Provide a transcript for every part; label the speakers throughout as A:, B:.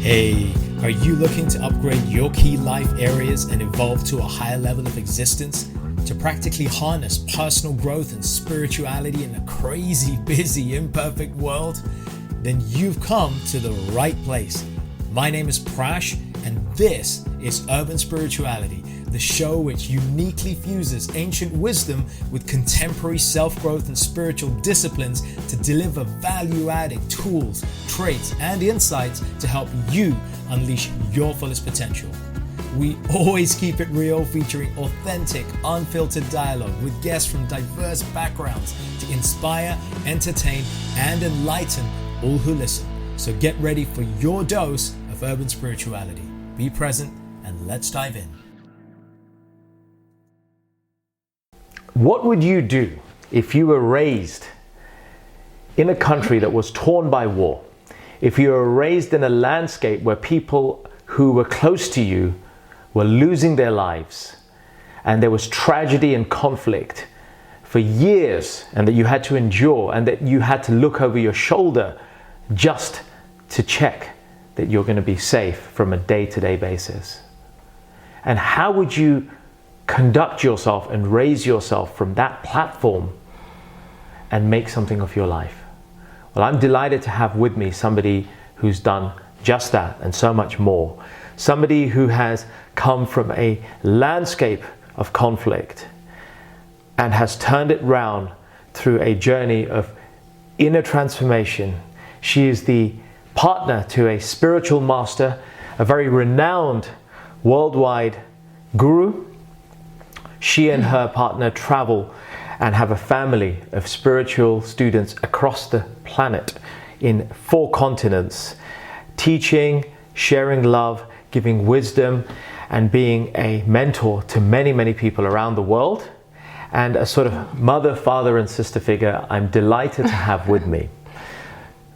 A: Hey, are you looking to upgrade your key life areas and evolve to a higher level of existence? To practically harness personal growth and spirituality in a crazy, busy, imperfect world? Then you've come to the right place. My name is Prash, and this is Urban Spirituality, the show which uniquely fuses ancient wisdom with contemporary self-growth and spiritual disciplines to deliver value-adding tools, traits, and insights to help you unleash your fullest potential. We always keep it real, featuring authentic, unfiltered dialogue with guests from diverse backgrounds to inspire, entertain, and enlighten all who listen. So get ready for your dose of urban spirituality. Be present and let's dive in.
B: What would you do if you were raised in a country that was torn by war? If you were raised in a landscape where people who were close to you were losing their lives and there was tragedy and conflict for years, and that you had to endure, and that you had to look over your shoulder just to check that you're going to be safe from a day-to-day basis? And how would you conduct yourself and raise yourself from that platform and make something of your life? Well, I'm delighted to have with me somebody who's done just that and so much more. Somebody who has come from a landscape of conflict and has turned it round through a journey of inner transformation. She is the partner to a spiritual master, a very renowned worldwide guru. She and her partner travel and have a family of spiritual students across the planet in 4 continents, teaching, sharing love, giving wisdom, and being a mentor to many, many people around the world, and a sort of mother, father, and sister figure I'm delighted to have with me,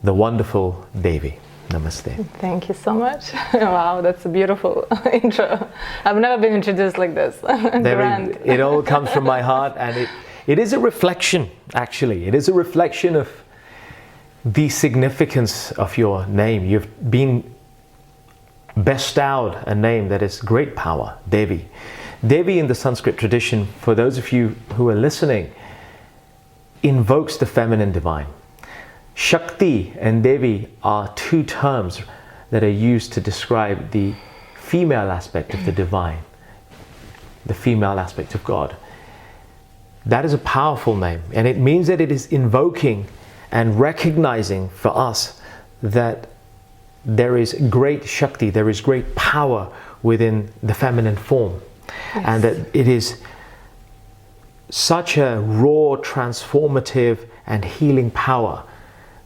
B: the wonderful Devi. Namaste.
C: Thank you so much. Wow, that's a beautiful intro. I've never been introduced like this. Grand.
B: It all comes from my heart, and it is a reflection, actually. It is a reflection of the significance of your name. You've been bestowed a name that is great power, Devi. Devi in the Sanskrit tradition, for those of you who are listening, invokes the feminine divine. Shakti and Devi are 2 terms that are used to describe the female aspect of the divine, the female aspect of God. That is a powerful name, and it means that it is invoking and recognizing for us that there is great Shakti, there is great power within the feminine form. Yes. And that it is such a raw, transformative and healing power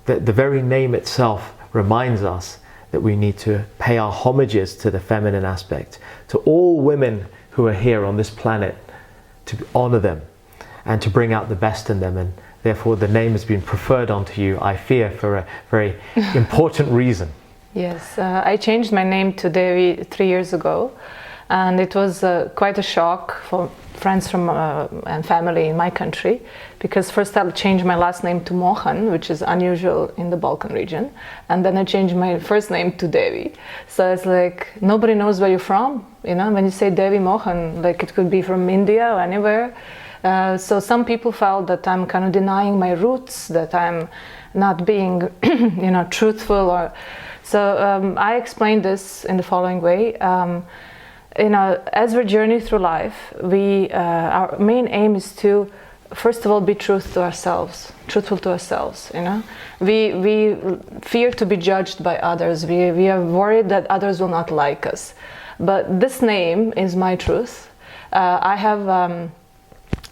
B: that the very name itself reminds us that we need to pay our homages to the feminine aspect, to all women who are here on this planet, to honor them and to bring out the best in them. And therefore the name has been preferred onto you, I fear, for a very important reason.
C: Yes, I changed my name to Devi 3 years ago, and it was quite a shock for friends from and family in my country, because first I changed my last name to Mohan, which is unusual in the Balkan region, and then I changed my first name to Devi. So it's like nobody knows where you're from, you know, when you say Devi Mohan, like it could be from India or anywhere. So some people felt that I'm kind of denying my roots, that I'm not being you know, truthful, or so I explained this in the following way. You know, as we journey through life, our main aim is to, first of all, be truthful to ourselves. You know, we fear to be judged by others. We are worried that others will not like us. But this name is my truth. I have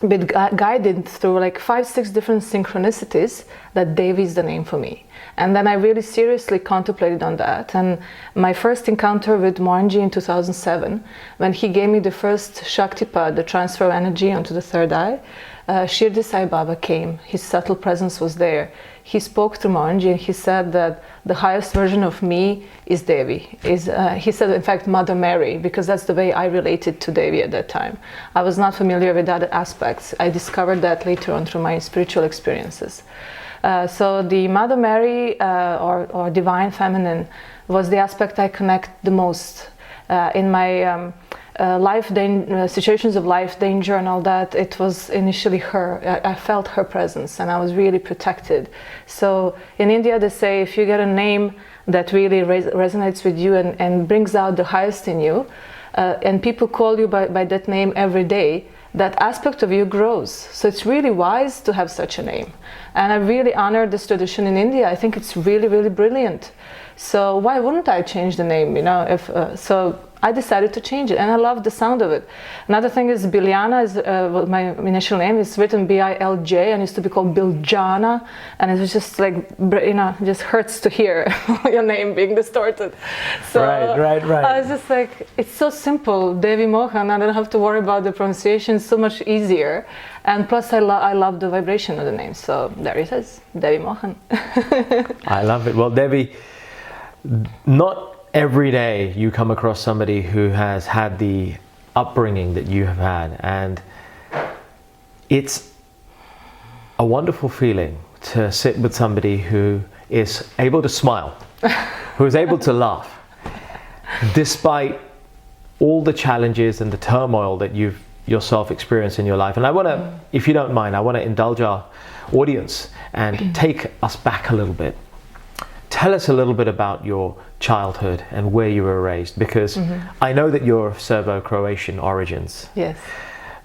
C: been guided through like 5-6 different synchronicities that Devi is the name for me. And then I really seriously contemplated on that. And my first encounter with Mohanji in 2007, when he gave me the first Shaktipat, the transfer of energy onto the third eye, Shirdi Sai Baba came. His subtle presence was there. He spoke to Mohanji and he said that the highest version of me is Devi. He said, in fact, Mother Mary, because that's the way I related to Devi at that time. I was not familiar with other aspects. I discovered that later on through my spiritual experiences. So the Mother Mary or Divine Feminine was the aspect I connect the most in my situations of life danger and all that. It was initially her. I felt her presence and I was really protected. So in India they say if you get a name that really resonates with you and brings out the highest in you, and people call you by that name every day, that aspect of you grows. So it's really wise to have such a name. And I really honor this tradition in India. I think it's really, really brilliant. So why wouldn't I change the name, you know? So I decided to change it, and I love the sound of it. Another thing is Biljana is my initial name. It's written B-I-L-J, and used to be called Biljana, and it was just like, you know, just hurts to hear your name being distorted. So
B: right.
C: I was just like, it's so simple, Devi Mohan. I don't have to worry about the pronunciation. It's so much easier, and plus I love the vibration of the name. So there it is, Devi Mohan.
B: I love it. Well, Devi, not every day you come across somebody who has had the upbringing that you have had, and it's a wonderful feeling to sit with somebody who is able to smile, who is able to laugh despite all the challenges and the turmoil that you've yourself experienced in your life. And I want to, if you don't mind, I want to indulge our audience and take us back a little bit. Tell us a little bit about your childhood and where you were raised, because I know that you're of Serbo-Croatian origins.
C: Yes.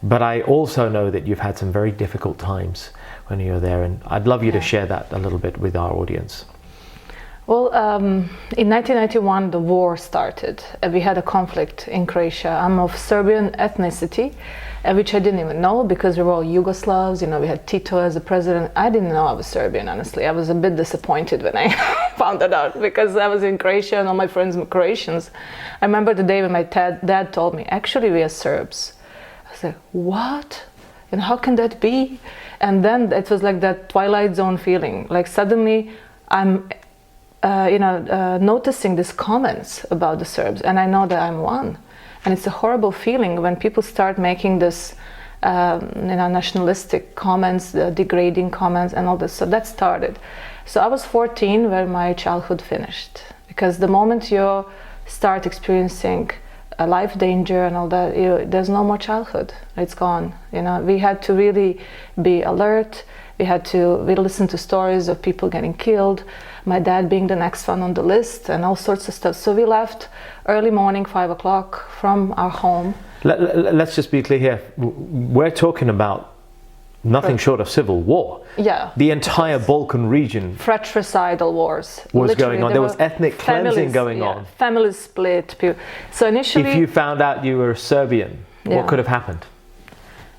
B: But I also know that you've had some very difficult times when you were there, and I'd love you to share that a little bit with our audience.
C: Well, in 1991 the war started. We had a conflict in Croatia. I'm of Serbian ethnicity, which I didn't even know because we were all Yugoslavs. You know, we had Tito as a president. I didn't know I was Serbian, honestly. I was a bit disappointed when I found that out because I was in Croatia and all my friends were Croatians. I remember the day when my dad told me, actually we are Serbs. I was like, what? And how can that be? And then it was like that Twilight Zone feeling. Like suddenly I'm noticing these comments about the Serbs, and I know that I'm one. And it's a horrible feeling when people start making this, nationalistic comments, degrading comments, and all this. So that started. So I was 14 when my childhood finished, because the moment you start experiencing life danger and all that, there's no more childhood. It's gone. You know, we had to really be alert. We listened to stories of people getting killed, my dad being the next one on the list, and all sorts of stuff. So we left early morning, 5 o'clock, from our home.
B: Let's just be clear here. We're talking about nothing short of civil war.
C: Yeah.
B: The entire Balkan region.
C: Fratricidal wars.
B: Was going on. There was ethnic cleansing going on.
C: Families split. So initially...
B: If you found out you were Serbian, what could have happened?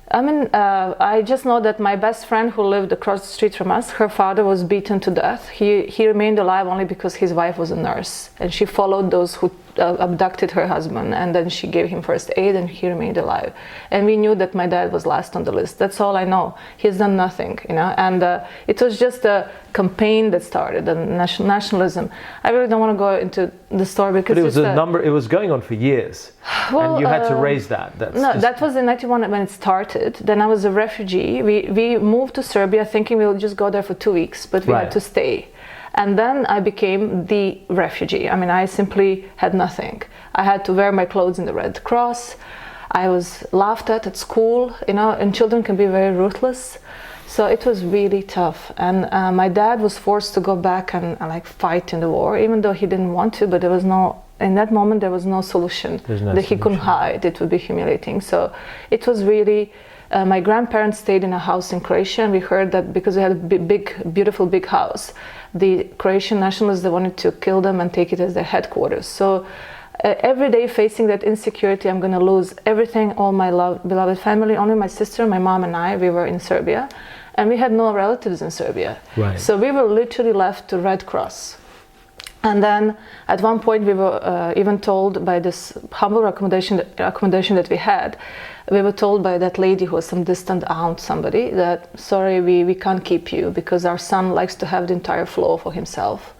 C: I mean, I just know that my best friend who lived across the street from us, her father was beaten to death. He remained alive only because his wife was a nurse, and she followed those who abducted her husband, and then she gave him first aid, and he remained alive. And we knew that my dad was last on the list. That's all I know. He's done nothing, you know. And it was just a campaign that started, and nationalism. I really don't want to go into the story because
B: but it was going on for years.
C: Well,
B: and you had to raise that.
C: That was in 91 when it started. Then I was a refugee. We moved to Serbia thinking we'll just go there for 2 weeks, but we had to stay. And then I became the refugee. I mean, I simply had nothing. I had to wear my clothes in the Red Cross. I was laughed at school, you know, and children can be very ruthless. So it was really tough. And my dad was forced to go back and like fight in the war, even though he didn't want to, but in that moment, there was no solution that he couldn't hide. It would be humiliating. So it was really, my grandparents stayed in a house in Croatia, and we heard that because we had a beautiful big house, the Croatian nationalists, they wanted to kill them and take it as their headquarters. So every day facing that insecurity, I'm going to lose everything, all my beloved family, only my sister, my mom and I, we were in Serbia, and we had no relatives in Serbia.
B: Right.
C: So we were literally left to Red Cross. And then at one point we were even told by this humble accommodation that we had, we were told by that lady who was some distant aunt, somebody, that sorry, we can't keep you because our son likes to have the entire floor for himself.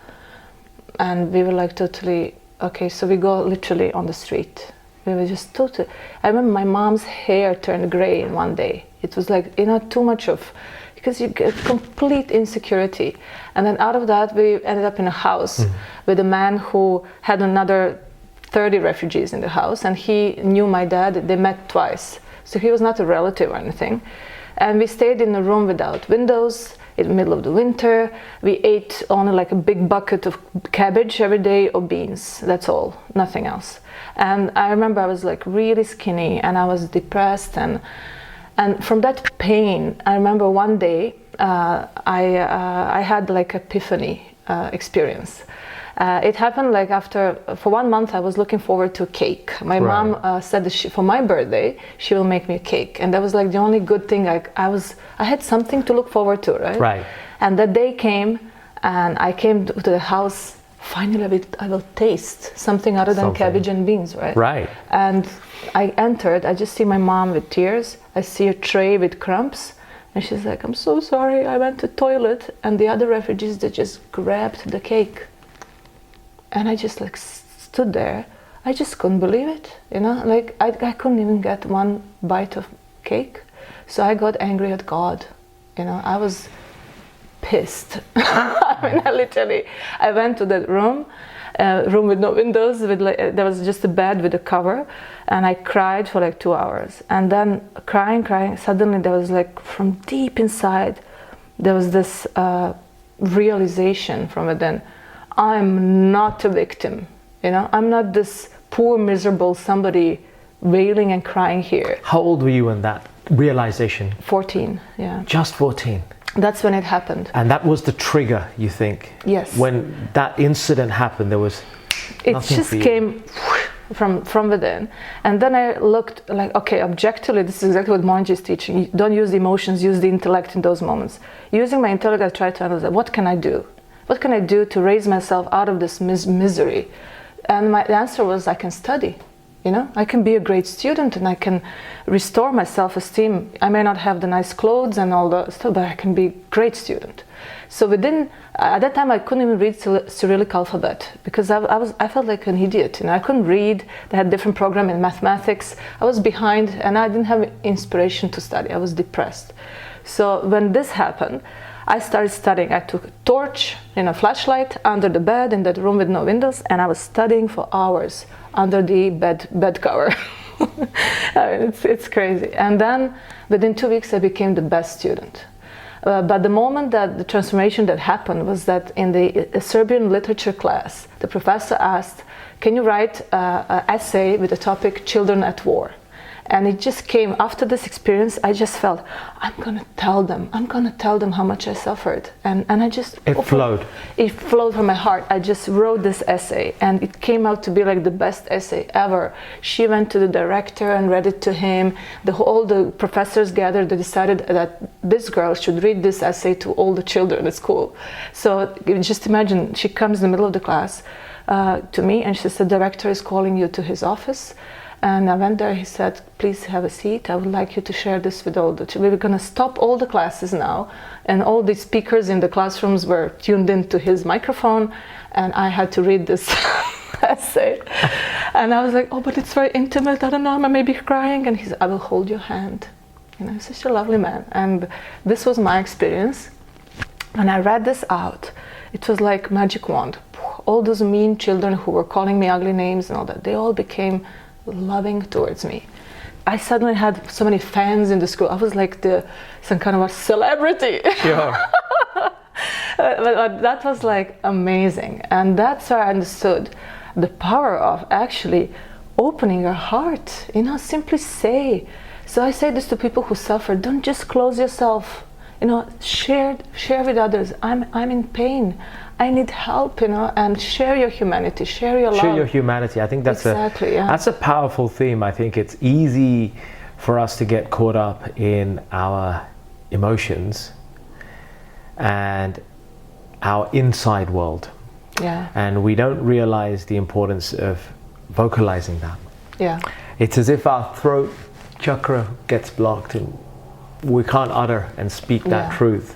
C: And we were like totally, okay, so we go literally on the street. We were just totally, I remember my mom's hair turned gray in one day. It was like, you know, too much of because you get complete insecurity. And then out of that, we ended up in a house with a man who had another 30 refugees in the house, and he knew my dad. They met twice, so he was not a relative or anything. And we stayed in a room without windows in the middle of the winter. We ate only like a big bucket of cabbage every day or beans. That's all, nothing else. And I remember I was like really skinny and I was depressed, and from that pain, I remember one day I had like epiphany experience. It happened like for 1 month I was looking forward to a cake. My mom said that for my birthday she will make me a cake, and that was like the only good thing. I had something to look forward to, right?
B: Right.
C: And that day came, and I came to the house. Finally, I will taste something other than cabbage and beans, right?
B: Right.
C: And I entered. I just see my mom with tears. I see a tray with crumbs, and she's like, "I'm so sorry. I went to the toilet," and the other refugees, they just grabbed the cake. And I just like stood there. I just couldn't believe it, you know, like I couldn't even get one bite of cake. So I got angry at God, you know, I was pissed. I mean, I went to that room with no windows, there was just a bed with a cover, and I cried for like 2 hours. And then crying, suddenly there was like from deep inside, there was this realization from within. I'm not a victim, you know, I'm not this poor, miserable somebody wailing and crying here.
B: How old were you when that realization?
C: 14, yeah.
B: Just 14?
C: That's when it happened.
B: And that was the trigger, you think?
C: Yes.
B: When that incident happened, there was nothing
C: just came from within. And then I looked like, okay, objectively, this is exactly what Mohanji is teaching. You don't use the emotions, use the intellect in those moments. Using my intellect, I tried to analyze, what can I do? What can I do to raise myself out of this misery? And the answer was, I can study. You know, I can be a great student and I can restore my self-esteem. I may not have the nice clothes and all the stuff, but I can be a great student. So at that time I couldn't even read Cyrillic alphabet because I felt like an idiot. You know, I couldn't read. They had different program in mathematics. I was behind and I didn't have inspiration to study. I was depressed. So when this happened, I started studying. I took a torch, you know, flashlight under the bed in that room with no windows, and I was studying for hours under the bed cover. I mean, it's crazy. And then within 2 weeks, I became the best student. But the moment that the transformation that happened was that in the Serbian literature class, the professor asked, "Can you write an essay with the topic Children at War?" And it just came after this experience. I just felt, I'm gonna tell them how much I suffered, and I just
B: it flowed
C: from my heart. I just wrote this essay, and it came out to be like the best essay ever. She went to the director and read it to him. All the professors gathered. They decided that this girl should read this essay to all the children at school. So just imagine, she comes in the middle of the class to me, and she said, "The director is calling you to his office." And I went there. He said, "Please have a seat. I would like you to share this with all the children. We're going to stop all the classes now." And all the speakers in the classrooms were tuned into his microphone, and I had to read this essay. And I was like, "Oh, but it's very intimate. I don't know, I may be crying." And he said, "I will hold your hand." You know, he's such a lovely man. And this was my experience. When I read this out, it was like magic wand. All those mean children who were calling me ugly names and all that, they all became loving towards me. I suddenly had so many fans in the school. I was like some kind of a celebrity.
B: Sure.
C: But that was like amazing. And that's where I understood the power of actually opening your heart. You know, simply say. So I say this to people who suffer. Don't just close yourself. You know, share with others. I'm in pain. I need help, you know, and share your humanity, share your love.
B: Share your humanity. I think that's that's a powerful theme. I think it's easy for us to get caught up in our emotions and our inside world.
C: Yeah.
B: And we don't realize the importance of vocalizing that.
C: Yeah.
B: It's as if our throat chakra gets blocked and we can't utter and speak that truth.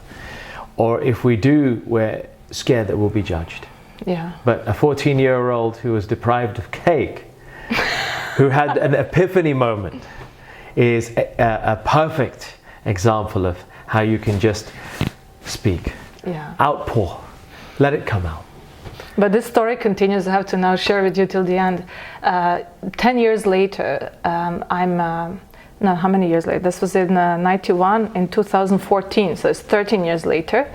B: Or if we do, we're scared that we'll be judged.
C: Yeah.
B: But a 14-year-old who was deprived of cake, who had an epiphany moment, is a perfect example of how you can just speak, outpour, let it come out.
C: But this story continues. I have to now share with you till the end. 10 years later, no, how many years later? This was in 91, in 2014, so it's 13 years later.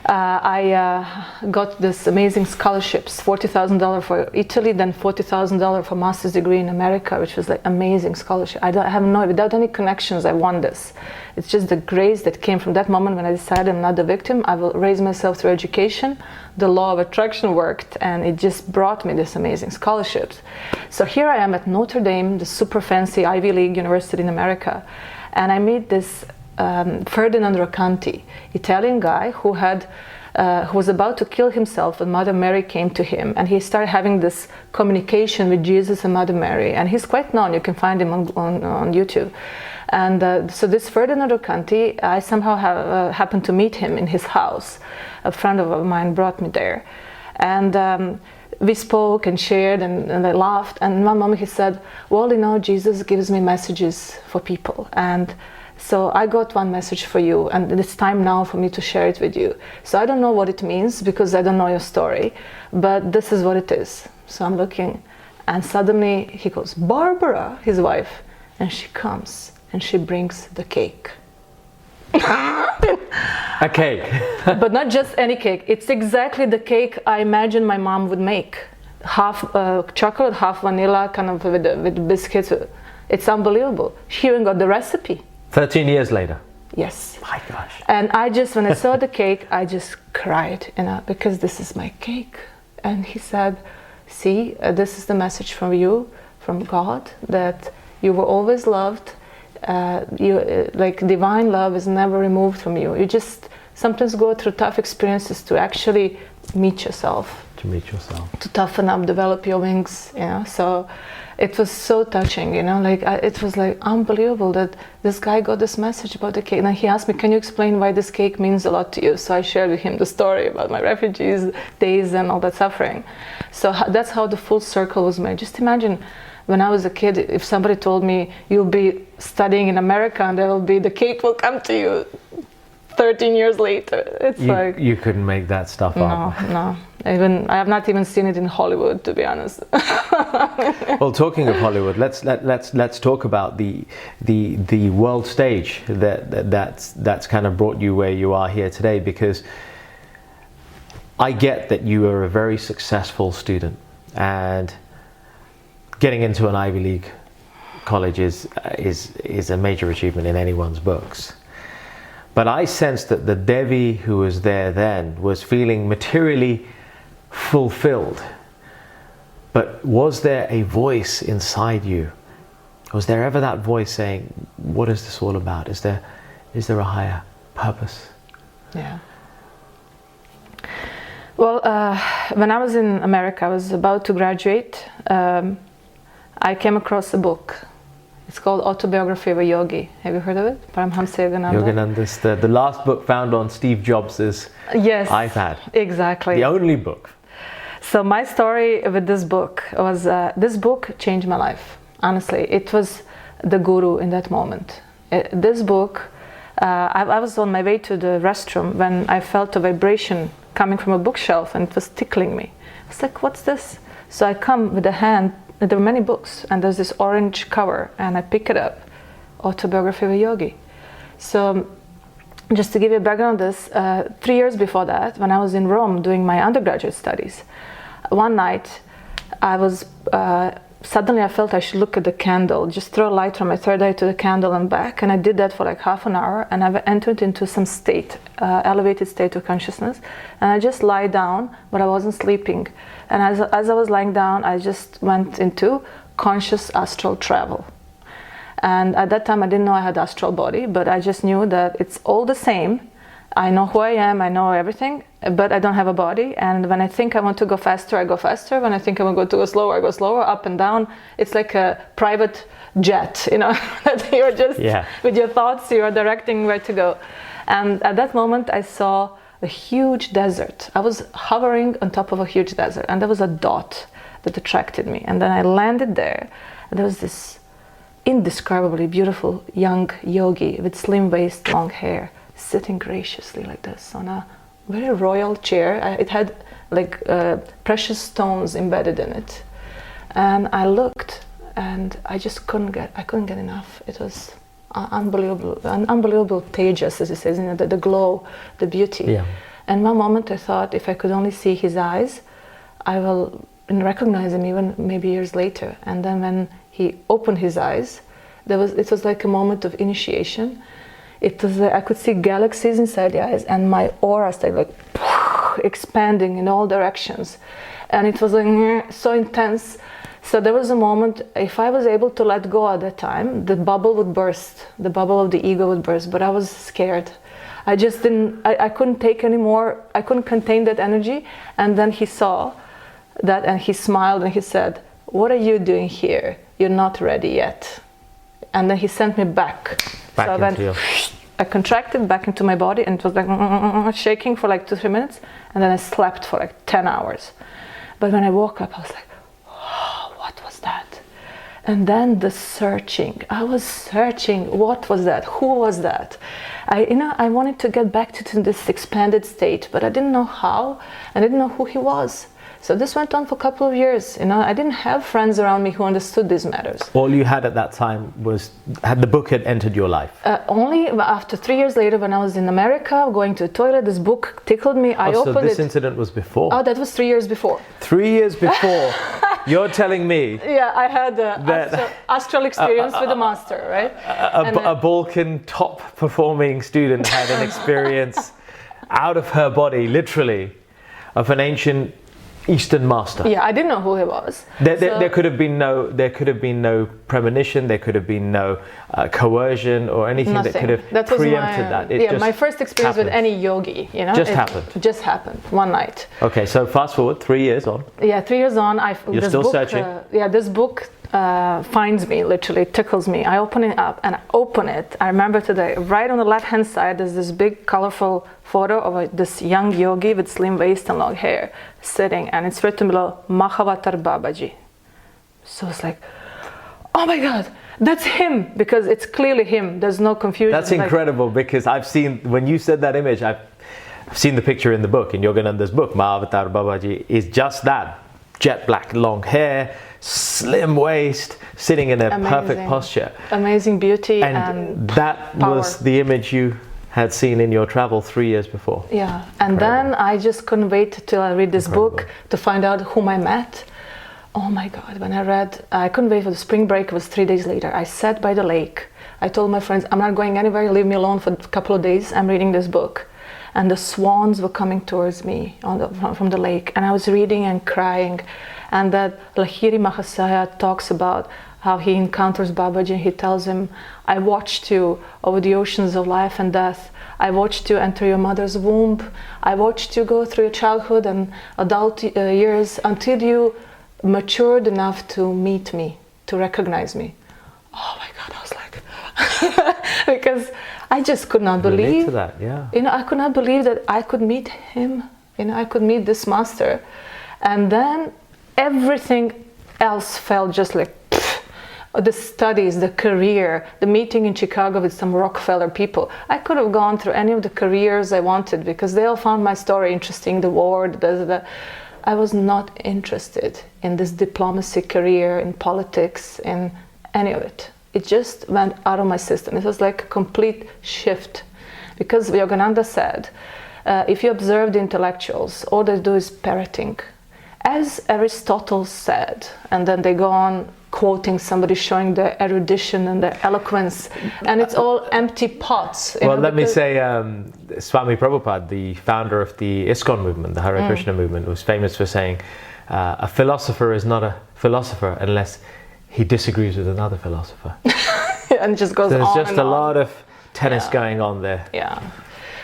C: I got this amazing scholarships, $40,000 for Italy, then $40,000 for master's degree in America, which was like amazing scholarship. I have no, without any connections, I won this. It's just the grace that came from that moment when I decided I'm not the victim. I will raise myself through education. The law of attraction worked, and it just brought me this amazing scholarships. So here I am at Notre Dame, the super fancy Ivy League university in America, and I meet this Ferdinand Roccanti, Italian guy who was about to kill himself when Mother Mary came to him, and he started having this communication with Jesus and Mother Mary, and he's quite known. You can find him on YouTube. And so this Ferdinand Roccanti, I somehow happened to meet him in his house. A friend of mine brought me there, and we spoke and shared, and I laughed. And one moment he said, well, you know, Jesus gives me messages for people, and so I got one message for you, and it's time now for me to share it with you. So I don't know what it means because I don't know your story, but this is what it is. So I'm looking, and suddenly he goes, Barbara, his wife, and she comes and she brings the cake.
B: A cake.
C: But not just any cake. It's exactly the cake I imagine my mom would make. Half chocolate, half vanilla, kind of with biscuits. It's unbelievable. She even got the recipe.
B: 13 years later.
C: Yes.
B: My gosh.
C: And I just, when I saw the cake, I just cried, because this is my cake. And he said, see, this is the message from you, from God, that you were always loved. Like divine love is never removed from you. You just sometimes go through tough experiences to actually meet yourself. To toughen up, develop your wings, So it was so touching, it was like unbelievable that this guy got this message about the cake. And he asked me, can you explain why this cake means a lot to you? So I shared with him the story about my refugees days and all that suffering. So that's how the full circle was made. Just imagine when I was a kid, if somebody told me you'll be studying in America and the cake will come to you 13 years later. It's like
B: you couldn't make that stuff up.
C: No. I have not even seen it in Hollywood, to be honest.
B: Well, talking of Hollywood, let's talk about the world stage that's kind of brought you where you are here today, because I get that you are a very successful student, and getting into an Ivy League college is a major achievement in anyone's books. But I sensed that the Devi who was there then was feeling materially fulfilled. But was there a voice inside you? Was there ever that voice saying, what is this all about? Is there a higher purpose?
C: Yeah. Well, when I was in America, I was about to graduate. I came across a book. It's called Autobiography of a Yogi. Have you heard of it? Paramhamsa Yogananda.
B: Yogananda's the last book found on Steve Jobs' iPad.
C: Exactly.
B: The only book.
C: So my story with this book was, this book changed my life. Honestly, it was the guru in that moment. This book, I was on my way to the restroom when I felt a vibration coming from a bookshelf, and it was tickling me. I was like, what's this? So I come with a hand. There were many books, and there's this orange cover, and I pick it up, Autobiography of a Yogi. So just to give you a background on this, 3 years before that, when I was in Rome doing my undergraduate studies, one night I was, suddenly I felt I should look at the candle, just throw light from my third eye to the candle and back, and I did that for like half an hour, and I entered into some state, elevated state of consciousness, and I just lie down, but I wasn't sleeping. And as I was lying down, I just went into conscious astral travel. And at that time, I didn't know I had astral body, but I just knew that it's all the same. I know who I am, I know everything, but I don't have a body. And when I think I want to go faster, I go faster. When I think I want to go slower, I go slower, up and down. It's like a private jet, that you're just, with your thoughts, you're directing where to go. And at that moment, I saw a huge desert. I was hovering on top of a huge desert, and there was a dot that attracted me. And then I landed there, and there was this indescribably beautiful young yogi with slim waist, long hair, sitting graciously like this on a very royal chair. It had like precious stones embedded in it. And I looked, and I just couldn't get enough. It was unbelievable, unbelievable tejas, as it says, the glow, the beauty.
B: Yeah.
C: And one moment I thought, if I could only see his eyes, I will recognize him even maybe years later. And then when he opened his eyes, it was like a moment of initiation. It was I could see galaxies inside the eyes, and my aura started like expanding in all directions, and it was like so intense. So there was a moment, if I was able to let go at that time, the bubble would burst, the bubble of the ego would burst, but I was scared. I just I couldn't take anymore, I couldn't contain that energy. And then he saw that, and he smiled, and he said, "What are you doing here? You're not ready yet." And then he sent me back. So I contracted back into my body, and it was like shaking for like 2-3 minutes, and then I slept for like 10 hours. But when I woke up, I was like, oh, what was that? And then the searching. I was searching. What was that? Who was that? I wanted to get back to this expanded state, but I didn't know how, and I didn't know who he was. So this went on for a couple of years. I didn't have friends around me who understood these matters.
B: All you had at that time had the book had entered your life?
C: Only after 3 years later, when I was in America, going to the toilet, this book tickled me. I opened it.
B: So this incident was before?
C: Oh, that was 3 years before.
B: 3 years before? You're telling me?
C: Yeah, I had astral experience with the master, right?
B: A Balkan top performing student had an experience out of her body, literally, of an ancient Eastern master.
C: Yeah, I didn't know who he was.
B: There could have been no premonition. There could have been no coercion or anything
C: Nothing.
B: that could have preempted that.
C: My first experience with any yogi,
B: just happened.
C: Just happened one night.
B: Okay, so fast forward 3 years on.
C: Yeah, 3 years on,
B: You're still searching.
C: This book finds me, literally tickles me. I open it up, and I open it. I remember today, right on the left-hand side, there's this big, colorful photo of this young yogi with slim waist and long hair sitting, and it's written below, Mahavatar Babaji. So it's like, oh my God, that's him, because it's clearly him. There's no confusion.
B: That's incredible, because I've seen, when you said that image, I've seen the picture in the book, in Yogananda's book. Mahavatar Babaji is just that, jet black, long hair, slim waist, sitting in a perfect posture.
C: Amazing beauty and
B: that
C: power.
B: Was the image you had seen in your travel 3 years before.
C: Yeah, and then I just couldn't wait till I read this book to find out whom I met. Oh my God, when I read, I couldn't wait for the spring break. It was 3 days later. I sat by the lake. I told my friends, I'm not going anywhere, leave me alone for a couple of days. I'm reading this book. And the swans were coming towards me from the lake. And I was reading and crying. And that Lahiri Mahasaya talks about how he encounters Babaji, and he tells him, I watched you over the oceans of life and death. I watched you enter your mother's womb. I watched you go through your childhood and adult years until you matured enough to meet me, to recognize me. Oh my God, I was like, because I just could not believe.
B: Relate to that, yeah.
C: I could not believe that I could meet him. I could meet this master. And then everything else felt just like the studies, the career, the meeting in Chicago with some Rockefeller people. I could have gone through any of the careers I wanted, because they all found my story interesting, the war, I was not interested in this diplomacy career, in politics, in any of it. It just went out of my system. It was like a complete shift, because Yogananda said, if you observe the intellectuals, all they do is parroting. As Aristotle said, and then they go on quoting somebody, showing their erudition and their eloquence, and it's all empty pots.
B: Well, let me say, Swami Prabhupada, the founder of the ISKCON movement, the Hare Krishna movement, was famous for saying, a philosopher is not a philosopher unless he disagrees with another philosopher.
C: And it just goes on.
B: There's just
C: a
B: lot of tennis going on there.
C: Yeah,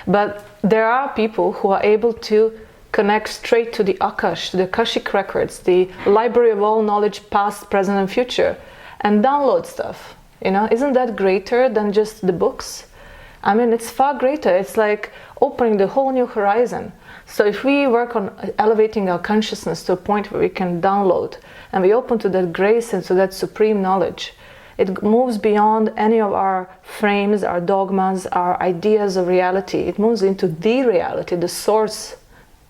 C: but there are people who are able to connect straight to the Akash, the Akashic records, the library of all knowledge, past, present, and future, and download stuff. Isn't that greater than just the books? I mean, it's far greater. It's like opening the whole new horizon. So if we work on elevating our consciousness to a point where we can download, and we open to that grace and to that supreme knowledge, It moves beyond any of our frames, our dogmas, our ideas of reality. It moves into the reality, the source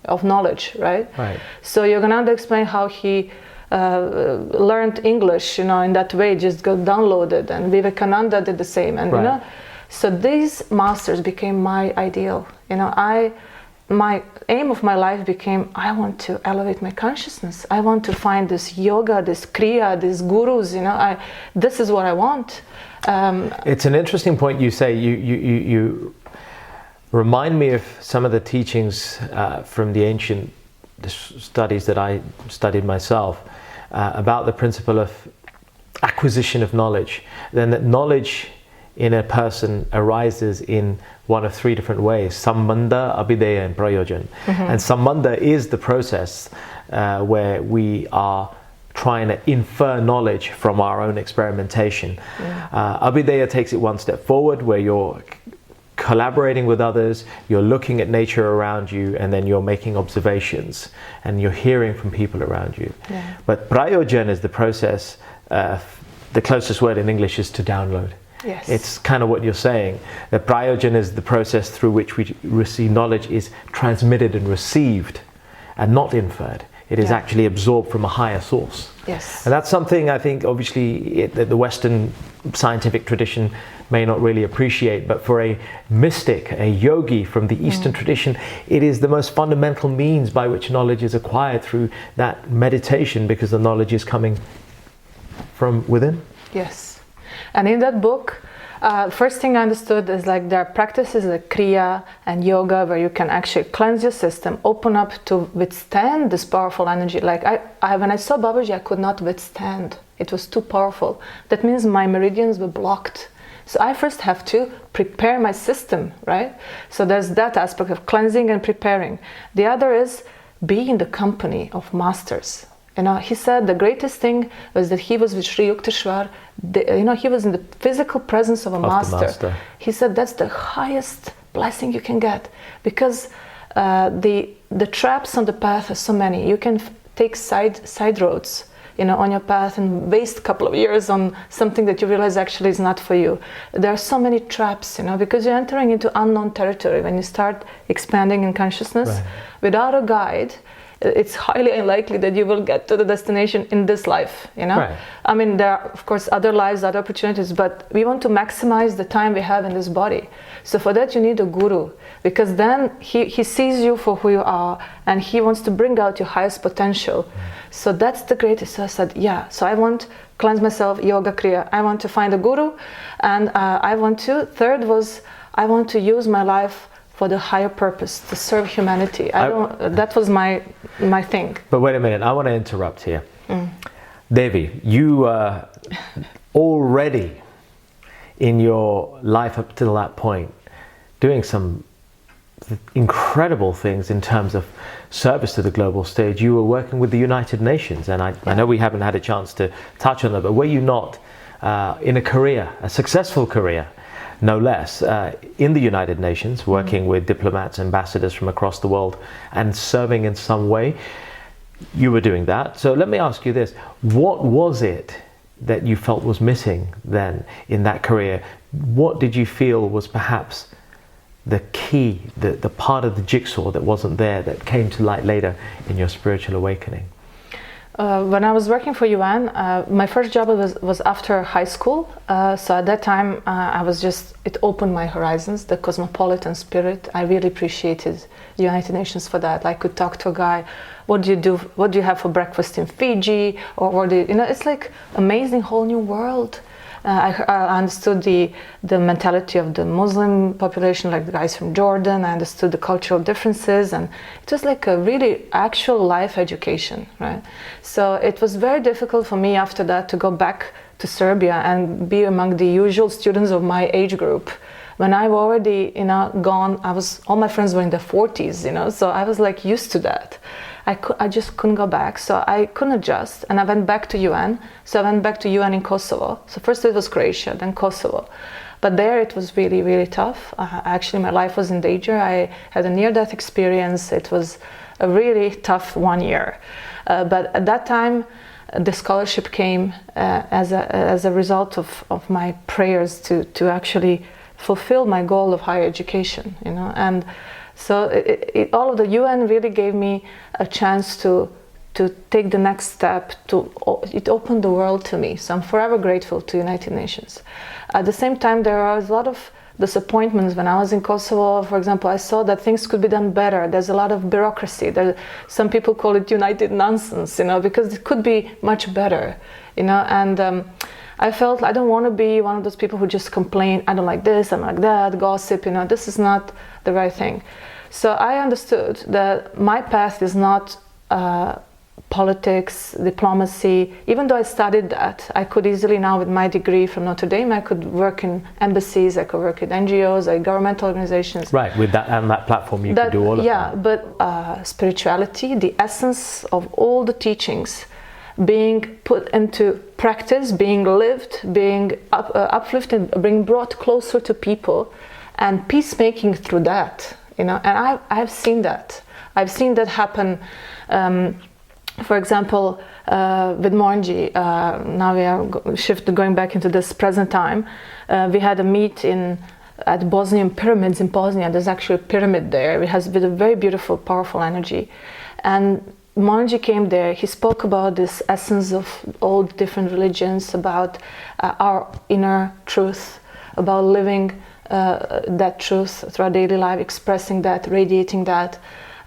C: of knowledge, right?
B: Right.
C: So Yogananda explained how he learned English, in that way, just got downloaded, and Vivekananda did the same, and
B: Right.
C: So these masters became my ideal. My aim of my life became, I want to elevate my consciousness. I want to find this yoga, this kriya, these gurus. This is what I want.
B: It's an interesting point you say. You remind me of some of the teachings from the ancient studies that I studied myself about the principle of acquisition of knowledge. Then that knowledge in a person arises in one of three different ways: sambandha, abhideya, and prayojan. And sambandha is the process where we are trying to infer knowledge from our own experimentation. Abhideya takes it one step forward, where you're collaborating with others, you're looking at nature around you, and then you're making observations and you're hearing from people around you. But prayojan is the process, the closest word in English is to download.
C: Yes.
B: It's kind of what you're saying. The prayojan is the process through which we receive knowledge is transmitted and received and not inferred. It is actually absorbed from a higher source.
C: Yes.
B: And that's something I think obviously the Western scientific tradition may not really appreciate, but for a mystic, a yogi from the Eastern tradition, it is the most fundamental means by which knowledge is acquired, through that meditation, because the knowledge is coming from within.
C: Yes. And in that book, first thing I understood is like there are practices like kriya and yoga where you can actually cleanse your system, open up to withstand this powerful energy. Like when I saw Babaji, I could not withstand. It was too powerful. That means my meridians were blocked. So I first have to prepare my system, right? So there's that aspect of cleansing and preparing. The other is be in the company of masters. He said the greatest thing was that he was with Sri Yukteswar. He was in the physical presence of a master. He said that's the highest blessing you can get, because the traps on the path are so many. You can take side roads, on your path and waste a couple of years on something that you realize actually is not for you. There are so many traps, because you're entering into unknown territory when you start expanding in consciousness.
B: Right.
C: Without a guide, it's highly unlikely that you will get to the destination in this life,
B: Right.
C: I mean, there are, of course, other lives, other opportunities, but we want to maximize the time we have in this body. So for that, you need a guru, because then he sees you for who you are, and he wants to bring out your highest potential. So that's the greatest. So I said, so I want to cleanse myself, yoga, kriya. I want to find a guru, and third was, I want to use my life for the higher purpose, to serve humanity. That was my thing.
B: But wait a minute, I want to interrupt here. Devi, you already in your life up till that point doing some incredible things in terms of service to the global stage. You were working with the United Nations, and I know we haven't had a chance to touch on that, but were you not in a career, a successful career, no less, in the United Nations, working with diplomats, ambassadors from across the world, and serving in some way? You were doing that. So let me ask you this. What was it that you felt was missing then in that career? What did you feel was perhaps the key, the part of the jigsaw that wasn't there, that came to light later in your spiritual awakening?
C: When I was working for UN, my first job was after high school. So at that time, it opened my horizons, the cosmopolitan spirit. I really appreciated the United Nations for that. I could talk to a guy, what do you do? What do you have for breakfast in Fiji? Or it's like amazing whole new world. I understood the mentality of the Muslim population, like the guys from Jordan. I understood the cultural differences, and it was like a really actual life education, right? So it was very difficult for me after that to go back to Serbia and be among the usual students of my age group. When I already, gone, all my friends were in their 40s, so I was like used to that. I just couldn't go back, so I couldn't adjust, and I went back to UN. So I went back to UN in Kosovo. So first it was Croatia, then Kosovo. But there it was really, really tough. Actually, my life was in danger. I had a near-death experience. It was a really tough 1 year. But at that time, the scholarship came as a result of my prayers to actually fulfill my goal of higher education, you know. And so all of the UN really gave me a chance to take the next step. It opened the world to me. So I'm forever grateful to United Nations. At the same time, there was a lot of disappointments. When I was in Kosovo, for example, I saw that things could be done better. There's a lot of bureaucracy. Some people call it united nonsense, you know, because it could be much better, you know. And I felt I don't want to be one of those people who just complain, I don't like this, I don't like that, gossip, you know, this is not the right thing. So I understood that my path is not politics, diplomacy. Even though I studied that, I could easily now, with my degree from Notre Dame, I could work in embassies, I could work with NGOs, like governmental organizations.
B: Right, with that and that platform you could do all of that.
C: Yeah, but spirituality, the essence of all the teachings, being put into practice, being lived, being uplifted, being brought closer to people, and peacemaking through that, you know. And I've seen that. I've seen that happen. For example, with Mohanji, now we are going back into this present time. We had a meet at Bosnian pyramids in Bosnia. There's actually a pyramid there. It has with a very beautiful, powerful energy. And Mohanji came there. He spoke about this essence of all the different religions, about our inner truth, about living that truth through our daily life, expressing that, radiating that.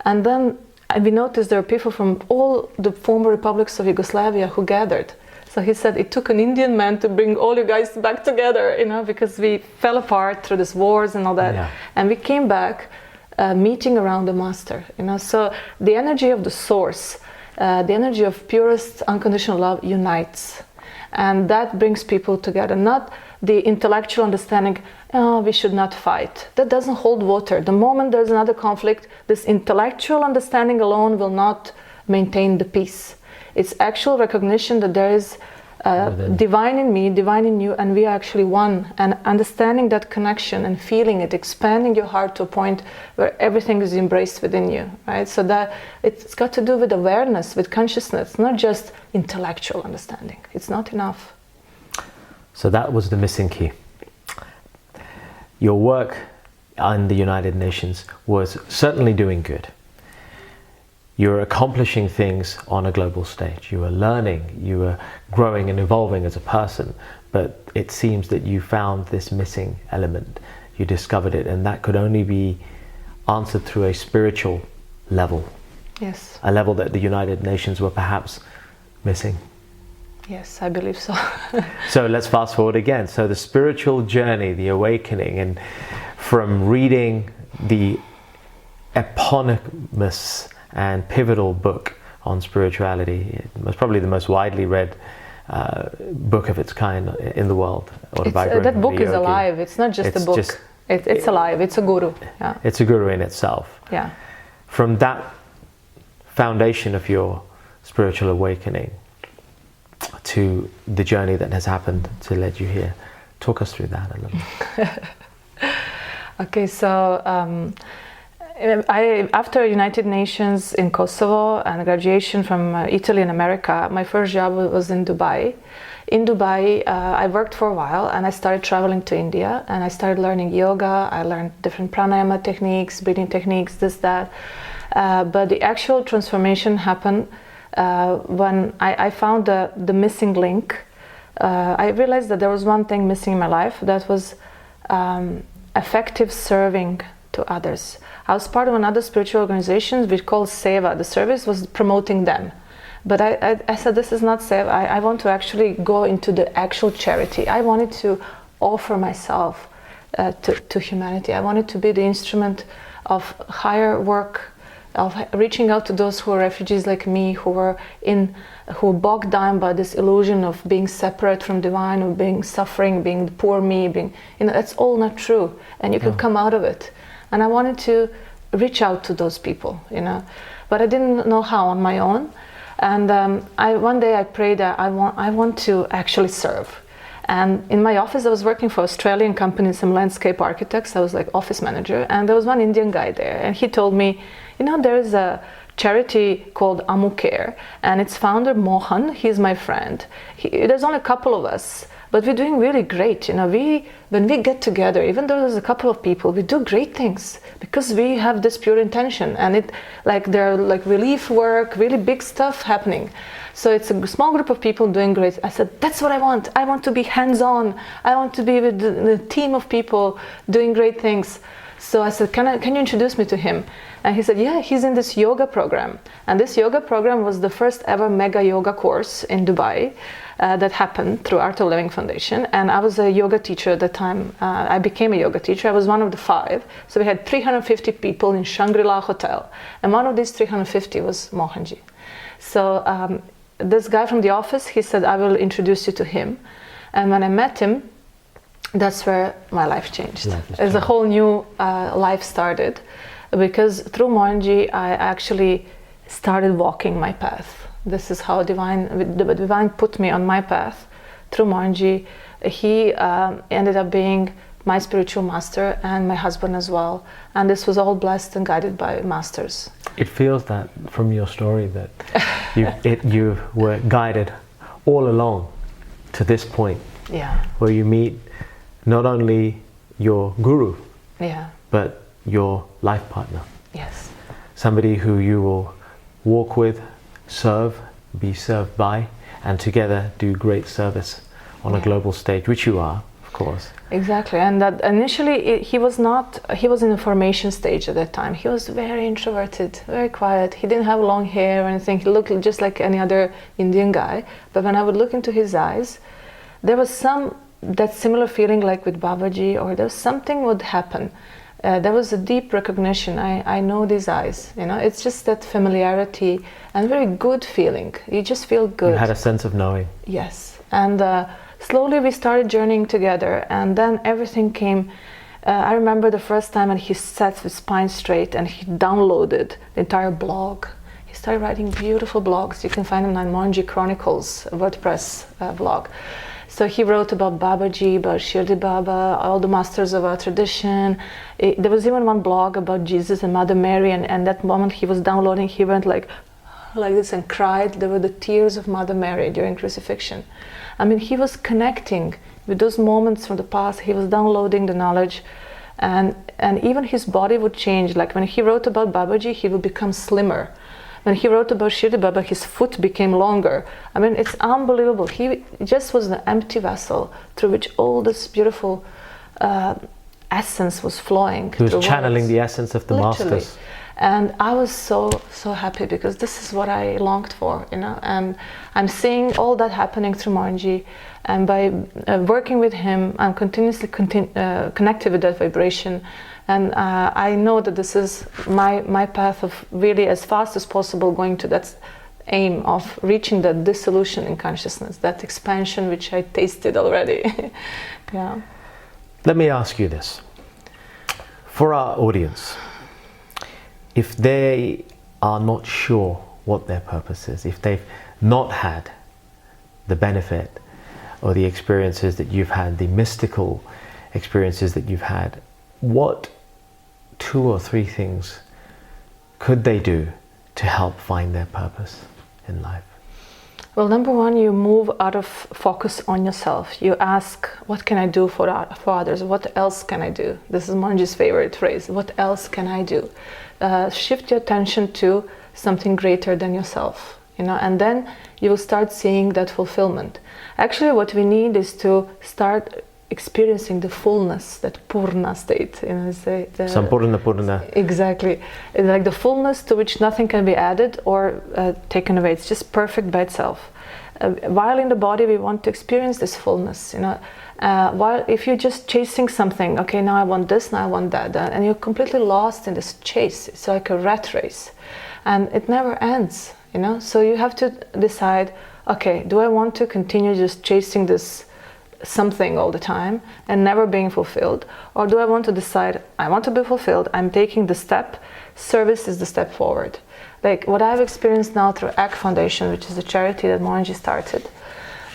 C: And then we noticed there are people from all the former republics of Yugoslavia who gathered. So he said it took an Indian man to bring all you guys back together, you know, because we fell apart through these wars and all that. Yeah. And we came back meeting around the master, you know. So the energy of the source, the energy of purest unconditional love unites. And that brings people together, not the intellectual understanding, oh, we should not fight. That doesn't hold water. The moment there's another conflict, this intellectual understanding alone will not maintain the peace. It's actual recognition that there is divine in me, divine in you, and we are actually one. And understanding that connection and feeling it, expanding your heart to a point where everything is embraced within you, right? So that it's got to do with awareness, with consciousness, not just intellectual understanding. It's not enough.
B: So that was the missing key. Your work in the United Nations was certainly doing good. You were accomplishing things on a global stage. You were learning, you were growing and evolving as a person, but it seems that you found this missing element. You discovered it, and that could only be answered through a spiritual level.
C: Yes. A
B: level that the United Nations were perhaps missing.
C: Yes, I believe so.
B: So let's fast forward again. So the spiritual journey, the awakening, and from reading the eponymous and pivotal book on spirituality, it was probably the most widely read book of its kind in the world.
C: That book is alive. It's not just a book. It's alive. It's a guru. Yeah.
B: It's a guru in itself.
C: Yeah.
B: From that foundation of your spiritual awakening to the journey that has happened to lead you here, talk us through that a little.
C: Okay, so after United Nations in Kosovo and graduation from Italy and America, my first job was in Dubai. In Dubai, I worked for a while and I started traveling to India and I started learning yoga. I learned different pranayama techniques, breathing techniques, this, that. But the actual transformation happened when I found the missing link. I realized that there was one thing missing in my life, that was effective serving to others. I was part of another spiritual organization which called Seva. The service was promoting them. But I said, this is not Seva. I want to actually go into the actual charity. I wanted to offer myself to humanity. I wanted to be the instrument of higher work, of reaching out to those who are refugees like me, who were bogged down by this illusion of being separate from divine, of being suffering, being the poor me, that's all not true, and you can come out of it. And I wanted to reach out to those people, but I didn't know how on my own. And one day I prayed that I want to actually serve. And in my office, I was working for Australian company, some landscape architects. I was like office manager, and there was one Indian guy there, and he told me, there is a charity called Care, and its founder Mohan, he's my friend. There's only a couple of us, but we're doing really great. When we get together, even though there's a couple of people, we do great things because we have this pure intention, and there are like relief work, really big stuff happening. So it's a small group of people doing great. I said, that's what I want. I want to be hands-on. I want to be with the team of people doing great things. So I said, can you introduce me to him? And he said, yeah, he's in this yoga program. And this yoga program was the first ever mega yoga course in Dubai that happened through Art of Living Foundation. And I was a yoga teacher at the time. I became a yoga teacher. I was one of the 5. So we had 350 people in Shangri-La Hotel. And one of these 350 was Mohanji. So this guy from the office, he said, I will introduce you to him. And when I met him, that's where my life changed. As a whole new life started, because through Mohanji, I actually started walking my path. This is how the divine put me on my path. Through Mohanji, he ended up being my spiritual master and my husband as well. And this was all blessed and guided by masters.
B: It feels that from your story that you were guided all along to this point, where you meet not only your guru, but your life partner.
C: Yes.
B: Somebody who you will walk with, serve, be served by, and together do great service on a global stage, which you are, of course.
C: Exactly. And that initially he was in the formation stage at that time. He was very introverted, very quiet. He didn't have long hair or anything. He looked just like any other Indian guy. But when I would look into his eyes, there was that similar feeling like with Babaji, or there was something would happen. There was a deep recognition. I know these eyes. It's just that familiarity and very good feeling. You just feel good.
B: You had a sense of knowing.
C: Yes. And slowly we started journeying together, and then everything came. I remember the first time when he sat with spine straight and he downloaded the entire blog. He started writing beautiful blogs. You can find them on Mohanji Chronicles WordPress blog. So he wrote about Babaji, about Shirdi Baba, all the masters of our tradition. There was even one blog about Jesus and Mother Mary, and that moment he was downloading, he went like this and cried. There were the tears of Mother Mary during crucifixion. I mean, he was connecting with those moments from the past. He was downloading the knowledge, and even his body would change. Like when he wrote about Babaji, he would become slimmer. When he wrote about Shirdi Baba, his foot became longer. I mean, it's unbelievable. He just was an empty vessel through which all this beautiful essence was flowing.
B: He was channeling the essence of the masters.
C: And I was so happy, because this is what I longed for, and I'm seeing all that happening through Mohanji, and by working with him, I'm continuously connected with that vibration. And I know that this is my path of really as fast as possible going to that aim of reaching that dissolution in consciousness, that expansion which I tasted already. Yeah.
B: Let me ask you this. For our audience, if they are not sure what their purpose is, if they've not had the benefit or the experiences that you've had, the mystical experiences that you've had, what 2 or 3 things could they do to help find their purpose in life?
C: Well, number one, you move out of focus on yourself. You ask, what can I do for others? What else can I do? This is Mohanji's favorite phrase. What else can I do? Shift your attention to something greater than yourself, and then you will start seeing that fulfillment. Actually, what we need is to start experiencing the fullness, that purna state.
B: Sampurna Purna.
C: Exactly. It's like the fullness to which nothing can be added or taken away. It's just perfect by itself. While in the body, we want to experience this fullness. While if you're just chasing something, okay, now I want this, now I want that, and you're completely lost in this chase. It's like a rat race, and it never ends. So you have to decide, okay, do I want to continue just chasing this something all the time and never being fulfilled, or do I want to decide I want to be fulfilled, I'm taking the step, service is the step forward. Like what I've experienced now through ACT Foundation, which is a charity that Mohanji started,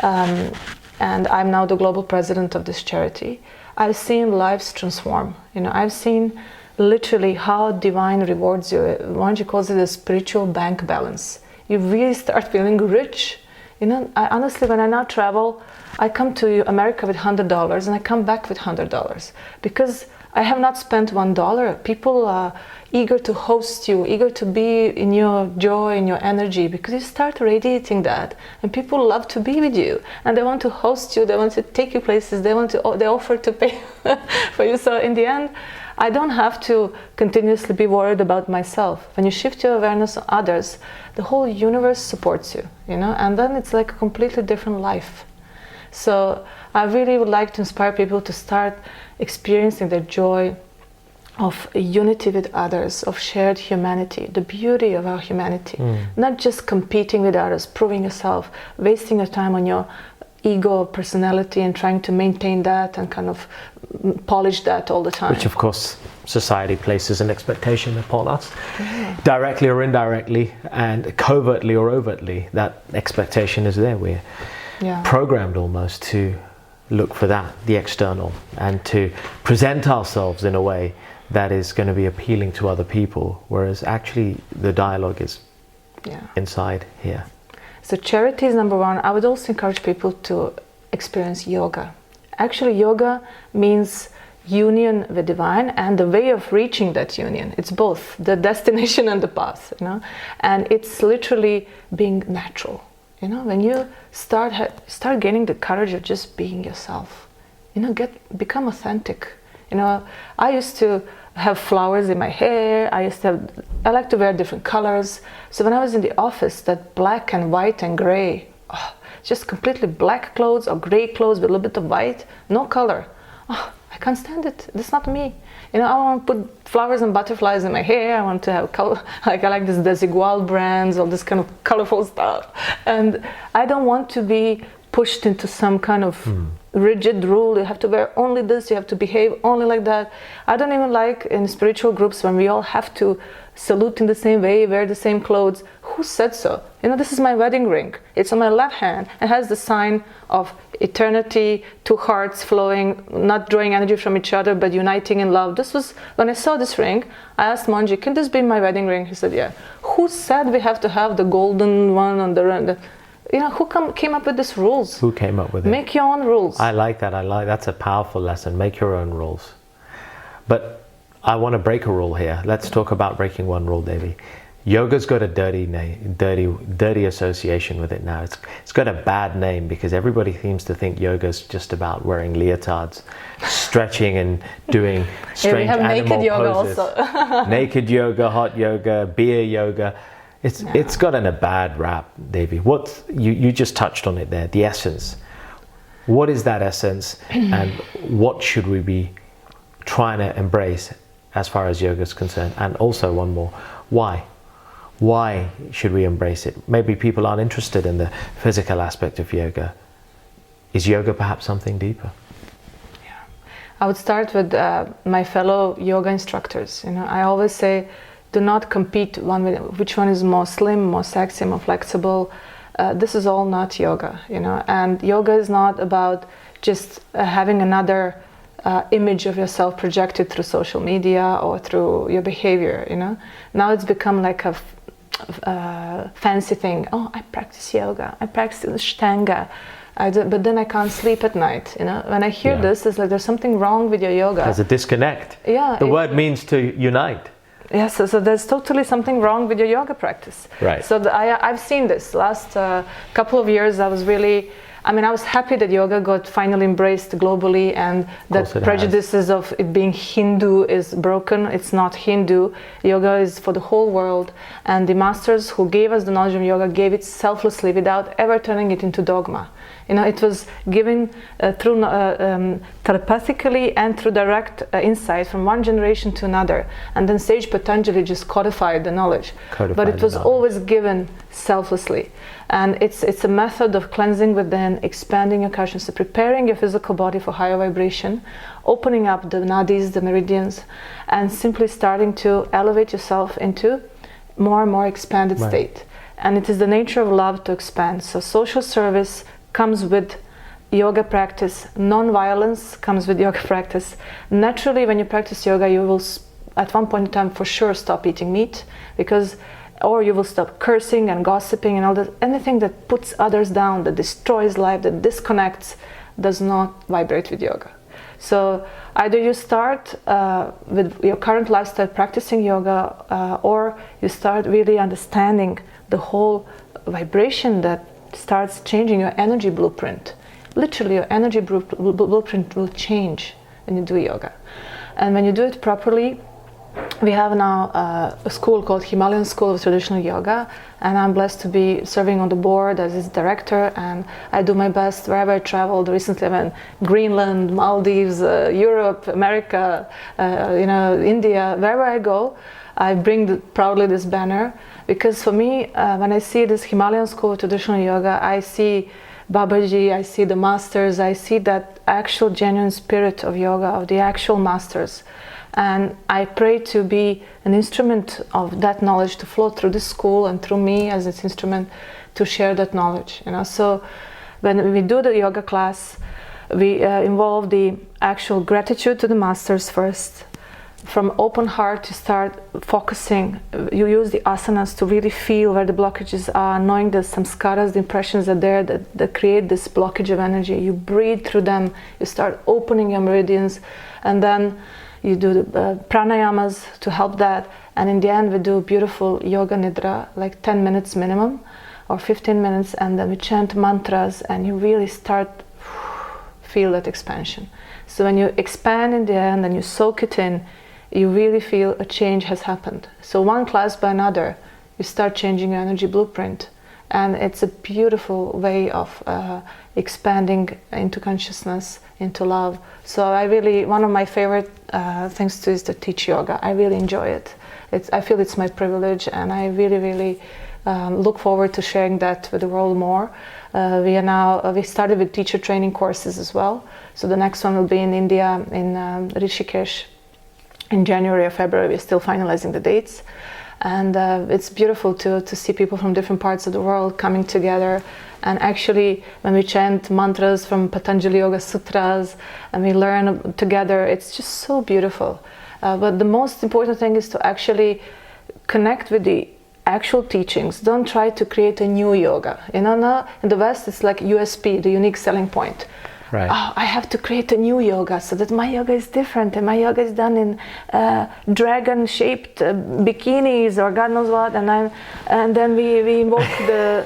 C: and I'm now the global president of this charity. I've seen lives transform. I've seen literally how divine rewards you. Manji calls it a spiritual bank balance. You really start feeling rich. You know, honestly, when I now travel, I come to America with $100 and I come back with $100 because I have not spent $1. People are eager to host you, eager to be in your joy, in your energy, because you start radiating that, and people love to be with you, and they want to host you, they want to take you places, they offer to pay for you. So in the end, I don't have to continuously be worried about myself. When you shift your awareness on others, the whole universe supports you, you know, and then it's like a completely different life. So I really would like to inspire people to start experiencing the joy of unity with others, of shared humanity, the beauty of our humanity. Not just competing with others, proving yourself, wasting your time on your ego, personality, and trying to maintain that and kind of polish that all the time.
B: Which of course society places an expectation upon us, directly or indirectly, and covertly or overtly. That expectation is there. We're programmed almost to look for that, the external, and to present ourselves in a way that is going to be appealing to other people, whereas actually the dialogue is inside here.
C: So charity is number one. I would also encourage people to experience yoga. Actually, yoga means union with divine and the way of reaching that union. It's both the destination and the path, you know, and it's literally being natural. You know, when you start gaining the courage of just being yourself, you know, become authentic. You know, I used to have flowers in my hair. I like to wear different colors. So when I was in the office, that black and white and gray, just completely black clothes or gray clothes with a little bit of white, no color. I can't stand it. That's not me. You know, I want to put flowers and butterflies in my hair. I want to have color, like I like this Desigual brands, all this kind of colorful stuff. And I don't want to be pushed into some kind of rigid rule. You have to wear only this, you have to behave only like that. I don't even like in spiritual groups when we all have to salute in the same way, wear the same clothes. Who said so? You know, this is my wedding ring. It's on my left hand. It has the sign of eternity, two hearts flowing, not drawing energy from each other, but uniting in love. This was, when I saw this ring, I asked Manji, can this be my wedding ring? He said, yeah. Who said we have to have the golden one on the end? You know, who came up with these rules?
B: Who came up with it?
C: Make your own rules.
B: I like that. That's a powerful lesson. Make your own rules. But I want to break a rule here. Let's talk about breaking one rule, Devi. Yoga's got a dirty association with it now. It's got a bad name because everybody seems to think yoga's just about wearing leotards, stretching and doing strange animal
C: naked yoga
B: poses.
C: Also.
B: Naked yoga, hot yoga, beer yoga. It's gotten a bad rap, Devi. You just touched on it there, the essence. What is that essence and what should we be trying to embrace as far as yoga is concerned? And also one more, why? Why should we embrace it? Maybe people aren't interested in the physical aspect of yoga. Is yoga perhaps something deeper?
C: Yeah, I would start with my fellow yoga instructors. You know, I always say, do not compete which one is more slim, more sexy, more flexible. This is all not yoga, you know. And yoga is not about just having another image of yourself projected through social media or through your behavior, you know. Now it's become like a fancy thing. Oh, I practice yoga, I practice Ashtanga, but then I can't sleep at night, you know. When I hear this, it's like there's something wrong with your yoga.
B: There's a disconnect.
C: Yeah.
B: The word means to unite.
C: Yes, so there's totally something wrong with your yoga practice.
B: Right.
C: So I've seen this. Last couple of years, I was happy that yoga got finally embraced globally and that prejudices of it being Hindu is broken. It's not Hindu. Yoga is for the whole world. And the masters who gave us the knowledge of yoga gave it selflessly without ever turning it into dogma. You know, it was given through telepathically and through direct insight from one generation to another. And then Sage Patanjali just codified the knowledge. But it was always given selflessly. And it's a method of cleansing within, expanding your consciousness, preparing your physical body for higher vibration, opening up the nadis, the meridians, and simply starting to elevate yourself into more and more expanded state. And it is the nature of love to expand. So social service comes with yoga practice, non-violence comes with yoga practice. Naturally, when you practice yoga, you will at one point in time for sure stop eating meat, because, or you will stop cursing and gossiping and all that. Anything that puts others down, that destroys life, that disconnects, does not vibrate with yoga. So either you start with your current lifestyle practicing yoga, or you start really understanding the whole vibration that starts changing your energy blueprint. Literally, your energy blueprint will change when you do yoga. And when you do it properly, we have now a school called Himalayan School of Traditional Yoga, and I'm blessed to be serving on the board as its director, and I do my best wherever I traveled. Recently I went Greenland, Maldives, Europe, America, India. Wherever I go, I bring proudly this banner, because for me, when I see this Himalayan School of Traditional Yoga, I see Babaji, I see the masters, I see that actual genuine spirit of yoga, of the actual masters. And I pray to be an instrument of that knowledge to flow through this school and through me as its instrument to share that knowledge. So when we do the yoga class, we involve the actual gratitude to the masters first. From open heart, you start focusing. You use the asanas to really feel where the blockages are, knowing that samskaras, the impressions are there that create this blockage of energy. You breathe through them, you start opening your meridians, and then you do the pranayamas to help that. And in the end, we do beautiful yoga nidra, like 10 minutes minimum, or 15 minutes, and then we chant mantras, and you really start feel that expansion. So when you expand in the end and you soak it in, you really feel a change has happened. So one class by another, you start changing your energy blueprint. And it's a beautiful way of expanding into consciousness, into love. So I really, one of my favorite things to is to teach yoga. I really enjoy it. I feel it's my privilege, and I really, really look forward to sharing that with the world more. We started with teacher training courses as well. So the next one will be in India, in Rishikesh, in January or February. We're still finalizing the dates. And it's beautiful to see people from different parts of the world coming together. And actually, when we chant mantras from Patanjali Yoga Sutras and we learn together, it's just so beautiful. But the most important thing is to actually connect with the actual teachings. Don't try to create a new yoga. Now in the West, it's like USP, the unique selling point.
B: Right.
C: Oh, I have to create a new yoga so that my yoga is different, and my yoga is done in dragon-shaped bikinis or God knows what, and then we invoke the.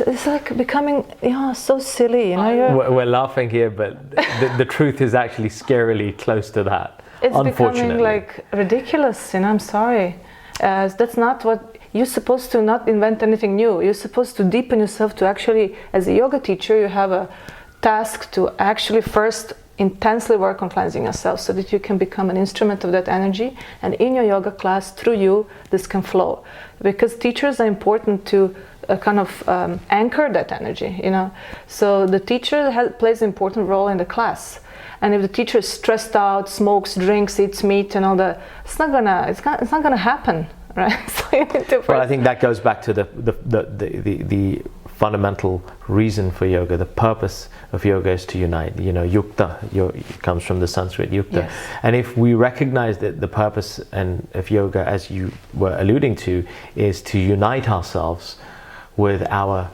C: It's like becoming so silly,
B: We're laughing here, but the truth is actually scarily close to that.
C: It's
B: unfortunately
C: becoming like ridiculous. I'm sorry. That's not what you're supposed to. Not invent anything new. You're supposed to deepen yourself to actually, as a yoga teacher, you have a task to actually first intensely work on cleansing yourself so that you can become an instrument of that energy, and in your yoga class, through you, this can flow. Because teachers are important to kind of anchor that energy, So the teacher plays an important role in the class. And if the teacher is stressed out, smokes, drinks, eats meat and all that, it's not gonna happen, right? So you need to
B: I think that goes back to the fundamental reason for yoga. The purpose of yoga is to unite. Yukta comes from the Sanskrit yukta.
C: Yes.
B: And if we recognize that the purpose of yoga, as you were alluding to, is to unite ourselves with our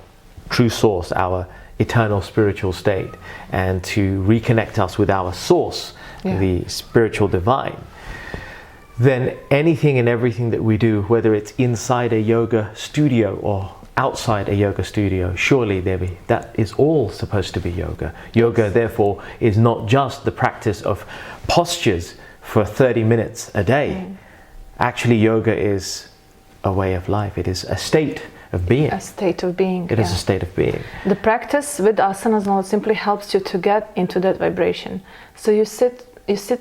B: true source, our eternal spiritual state, and to reconnect us with our source, the spiritual divine, then anything and everything that we do, whether it's inside a yoga studio or outside a yoga studio, surely, Devi, that is all supposed to be yoga. Yoga, therefore, is not just the practice of postures for 30 minutes a day. Actually, yoga is a way of life. It is a state of being.
C: A state of being.
B: It is a state of being.
C: The practice with asanas now simply helps you to get into that vibration. So you sit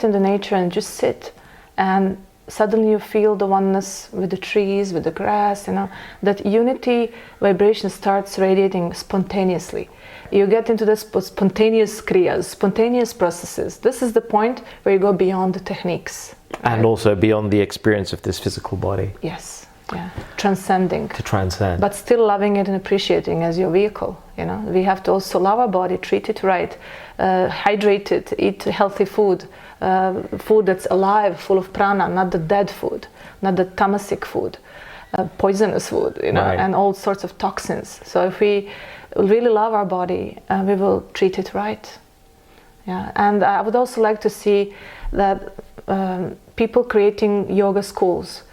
C: in the nature and just sit, and suddenly you feel the oneness with the trees, with the grass, that unity vibration starts radiating spontaneously. You get into the spontaneous kriyas, spontaneous processes. This is the point where you go beyond the techniques.
B: And also beyond the experience of this physical body.
C: Yes. transcending.
B: To transcend.
C: But still loving it and appreciating as your vehicle. You know, we have to also love our body, treat it right, hydrate it, eat healthy food, food that's alive, full of prana, not the dead food, not the tamasic food, poisonous food, you know, and all sorts of toxins. So if we really love our body, we will treat it right. Yeah, and I would also like to see that people creating yoga schools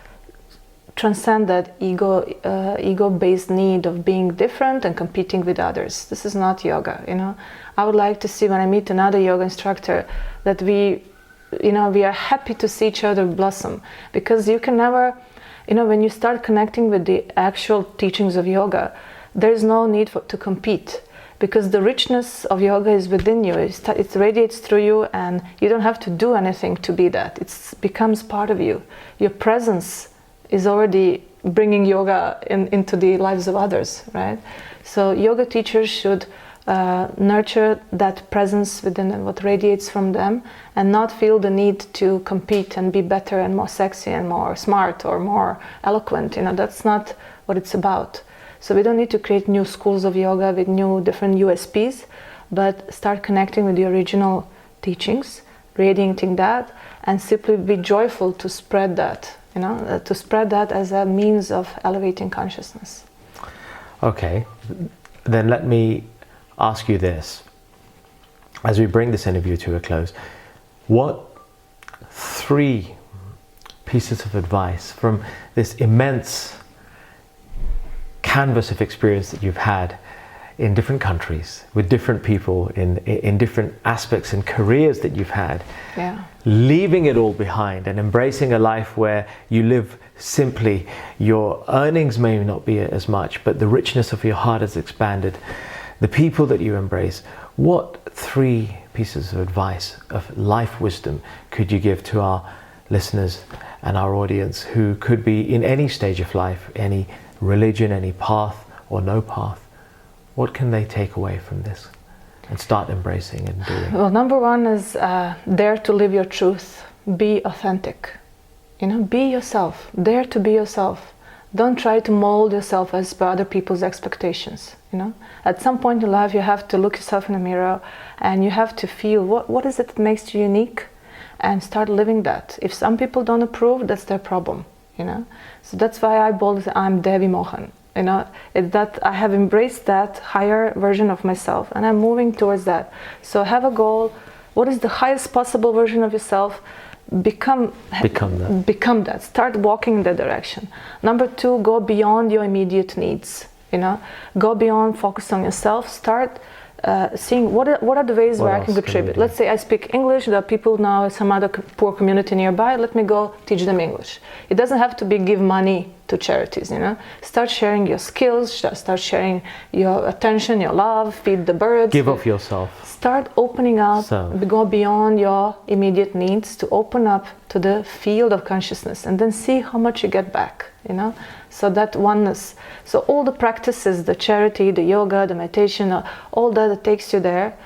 C: transcend that ego-based need of being different and competing with others. This is not yoga, you know. I would like to see when I meet another yoga instructor that we are happy to see each other blossom, because you can never, you know, when you start connecting with the actual teachings of yoga, there is no need to compete, because the richness of yoga is within you. It radiates through you, and you don't have to do anything to be that. It becomes part of you. Your presence is already bringing yoga into the lives of others, right? So yoga teachers should nurture that presence within them, what radiates from them, and not feel the need to compete and be better and more sexy and more smart or more eloquent. You know, that's not what it's about. So we don't need to create new schools of yoga with new different USPs, but start connecting with the original teachings, radiating that, and simply be joyful to spread that, you know, to spread that as a means of elevating consciousness.
B: Okay, then let me ask you this. As we bring this interview to a close, what 3 pieces of advice from this immense canvas of experience that you've had in different countries, with different people, in different aspects and careers that you've had, leaving it all behind and embracing a life where you live simply, your earnings may not be as much, but the richness of your heart has expanded, the people that you embrace, what 3 pieces of advice, of life wisdom, could you give to our listeners and our audience who could be in any stage of life, any religion, any path or no path? What can they take away from this and start embracing and doing?
C: Well, number 1 is dare to live your truth. Be authentic. You know, be yourself. Dare to be yourself. Don't try to mold yourself as per other people's expectations. You know, at some point in life, you have to look yourself in the mirror and you have to feel what is it that makes you unique, and start living that. If some people don't approve, that's their problem. You know, so that's why I boldly say I'm Devi Mohan. You know, that I have embraced that higher version of myself, and I'm moving towards that. So have a goal. What is the highest possible version of yourself? Become that. Start walking in that direction. Number 2, go beyond your immediate needs. You know, go beyond, focus on yourself. Start seeing what are the ways where I can contribute. Let's say I speak English, there are people now in some other poor community nearby, let me go teach them English. It doesn't have to be give money to charities, you know. Start sharing your skills, start sharing your attention, your love, feed the birds.
B: Give of yourself.
C: Start opening up, go beyond your immediate needs to open up to the field of consciousness, and then see how much you get back, you know. So that oneness. So all the practices, the charity, the yoga, the meditation, all that, it takes you there.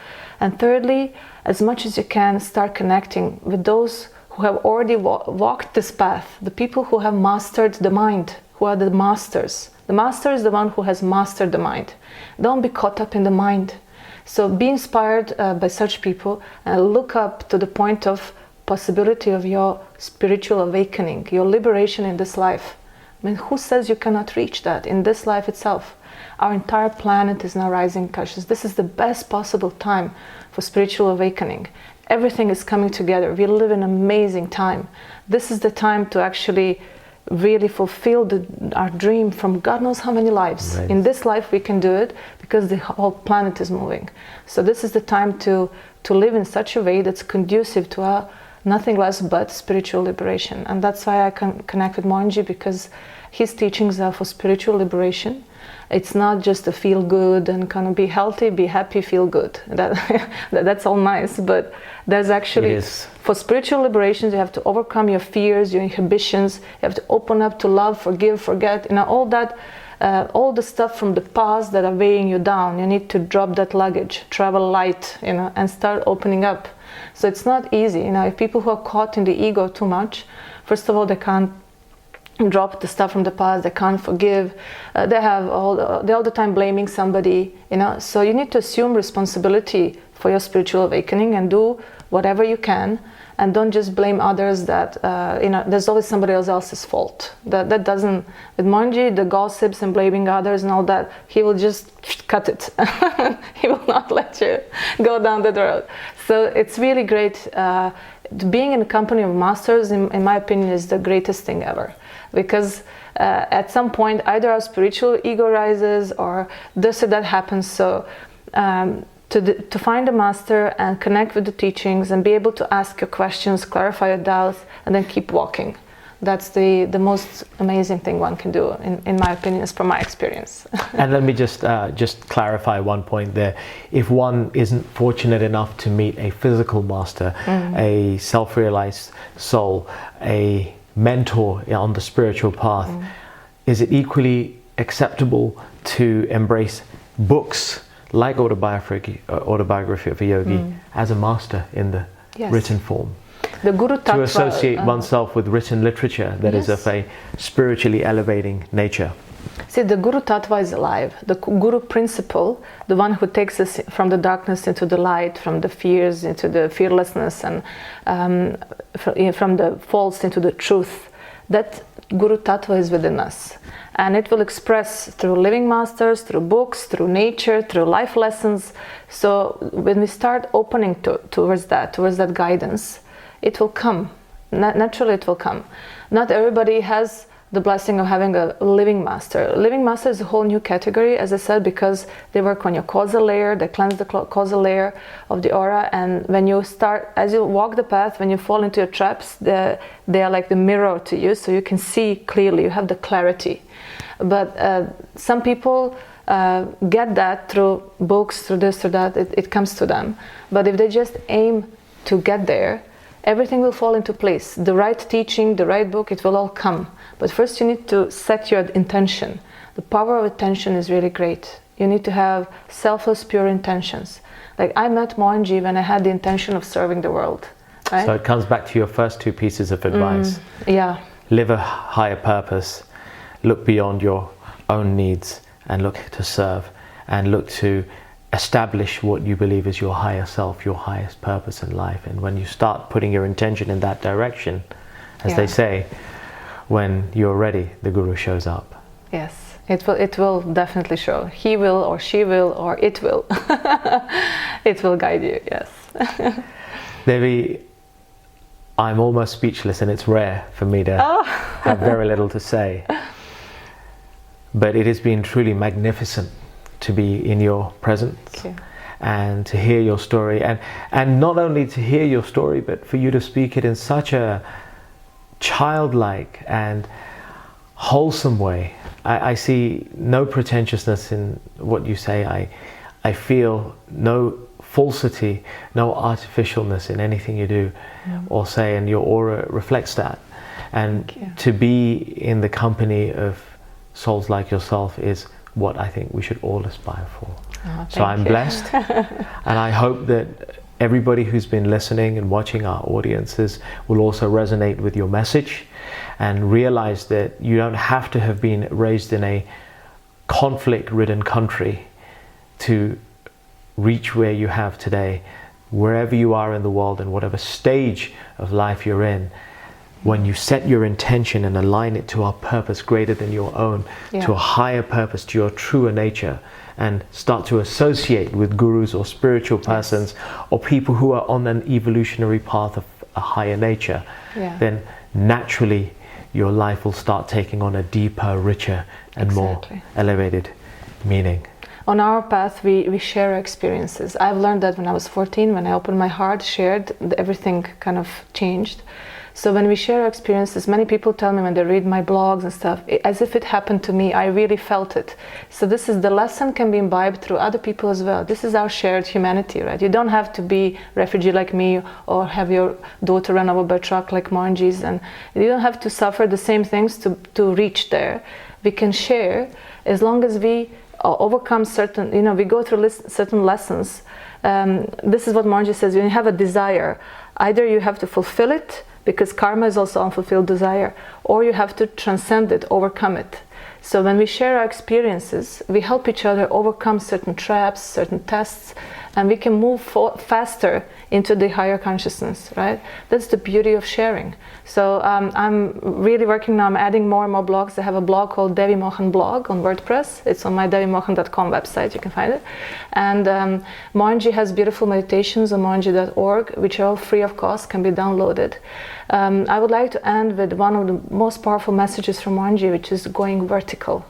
C: And thirdly, as much as you can, start connecting with those who have already walked this path, the people who have mastered the mind, who are the masters. The master is the one who has mastered the mind. Don't be caught up in the mind. So be inspired by such people and look up to the point of possibility of your spiritual awakening, your liberation in this life. I mean, who says you cannot reach that in this life itself? Our entire planet is now rising conscious. This is the best possible time for spiritual awakening. Everything is coming together. We live in an amazing time. This is the time to actually really fulfill our dream from God knows how many lives. Right. In this life we can do it because the whole planet is moving. So this is the time to live in such a way that's conducive to our nothing less but spiritual liberation. And that's why I can connect with Mohanji, because his teachings are for spiritual liberation. It's not just to feel good and kind of be healthy, be happy, feel good. That's all nice, but there's actually, for spiritual liberations, you have to overcome your fears, your inhibitions, you have to open up to love, forgive, forget, you know, all that, all the stuff from the past that are weighing you down. You need to drop that luggage, travel light, you know, and start opening up. So it's not easy, you know, if people who are caught in the ego too much, first of all, they can't drop the stuff from the past. They can't forgive. They're all the time blaming somebody, you know. So you need to assume responsibility for your spiritual awakening and do whatever you can, and don't just blame others that you know, there's always somebody else's fault. That doesn't, with Mohanji, the gossips and blaming others and all that, he will just cut it. He will not let you go down that road. So it's really great. Being in the company of masters, in my opinion, is the greatest thing ever, because at some point either our spiritual ego rises or this or that happens. So to find a master and connect with the teachings and be able to ask your questions, clarify your doubts, and then keep walking. That's the most amazing thing one can do, in my opinion, from my experience.
B: And let me just clarify one point there. If one isn't fortunate enough to meet a physical master, a self-realized soul, a mentor on the spiritual path, is it equally acceptable to embrace books like autobiography of a yogi as a master in the written form?
C: The Guru Tattva,
B: to associate oneself with written literature that is of a spiritually elevating nature.
C: See, the Guru Tattva is alive. The Guru principle, the one who takes us from the darkness into the light, from the fears into the fearlessness, and from the false into the truth, that Guru Tattva is within us. And it will express through living masters, through books, through nature, through life lessons. So when we start opening towards that guidance, it will come. Naturally it will come. Not everybody has the blessing of having a living master. A living master is a whole new category, as I said, because they work on your causal layer, they cleanse the causal layer of the aura, and when you start, as you walk the path, when you fall into your traps, they are like the mirror to you, so you can see clearly, you have the clarity. But some people get that through books, through this or that, it comes to them. But if they just aim to get there, everything will fall into place. The right teaching, the right book, it will all come. But first you need to set your intention. The power of intention is really great. You need to have selfless, pure intentions. Like I met Mohanji when I had the intention of serving the world. Right?
B: So it comes back to your first two pieces of advice.
C: Yeah.
B: Live a higher purpose, look beyond your own needs, and look to serve, and look to establish what you believe is your higher self, your highest purpose in life. And when you start putting your intention in that direction, as they say, when you're ready, the Guru shows up.
C: Yes, it will definitely show. He will, or she will, or it will. It will guide you, yes.
B: Devi, I'm almost speechless, and it's rare for me to have very little to say. But it has been truly magnificent to be in your presence and to hear your story, and not only to hear your story, but for you to speak it in such a childlike and wholesome way. I see no pretentiousness in what you say. I feel no falsity, no artificialness in anything you do or say, and your aura reflects that. And to be in the company of souls like yourself is what I think we should all aspire for. So I'm blessed, and I hope that everybody who's been listening and watching our audiences will also resonate with your message and realize that you don't have to have been raised in a conflict-ridden country to reach where you have today. Wherever you are in the world and whatever stage of life you're in, when you set your intention and align it to a purpose greater than your own, to a higher purpose, to your truer nature, and start to associate with gurus or spiritual persons or people who are on an evolutionary path of a higher nature, then naturally your life will start taking on a deeper, richer and more elevated meaning.
C: On our path, we share our experiences. I've learned that when I was 14, when I opened my heart, shared, everything kind of changed. So when we share our experiences, many people tell me when they read my blogs and stuff, as if it happened to me, I really felt it. So this is the lesson can be imbibed through other people as well. This is our shared humanity, right? You don't have to be refugee like me or have your daughter run over by a truck like Mohanji's, and you don't have to suffer the same things to reach there. We can share as long as we overcome certain, we go through certain lessons. This is what Mohanji says, when you have a desire, either you have to fulfill it because karma is also unfulfilled desire, or you have to transcend it, overcome it. So when we share our experiences, we help each other overcome certain traps, certain tests, and we can move faster into the higher consciousness, right? That's the beauty of sharing. So I'm really working now, I'm adding more and more blogs. I have a blog called Devi Mohan blog on WordPress. It's on my devimohan.com website, you can find it. And Mohanji has beautiful meditations on mohanji.org, which are all free of cost, can be downloaded. I would like to end with one of the most powerful messages from Mohanji, which is going vertical.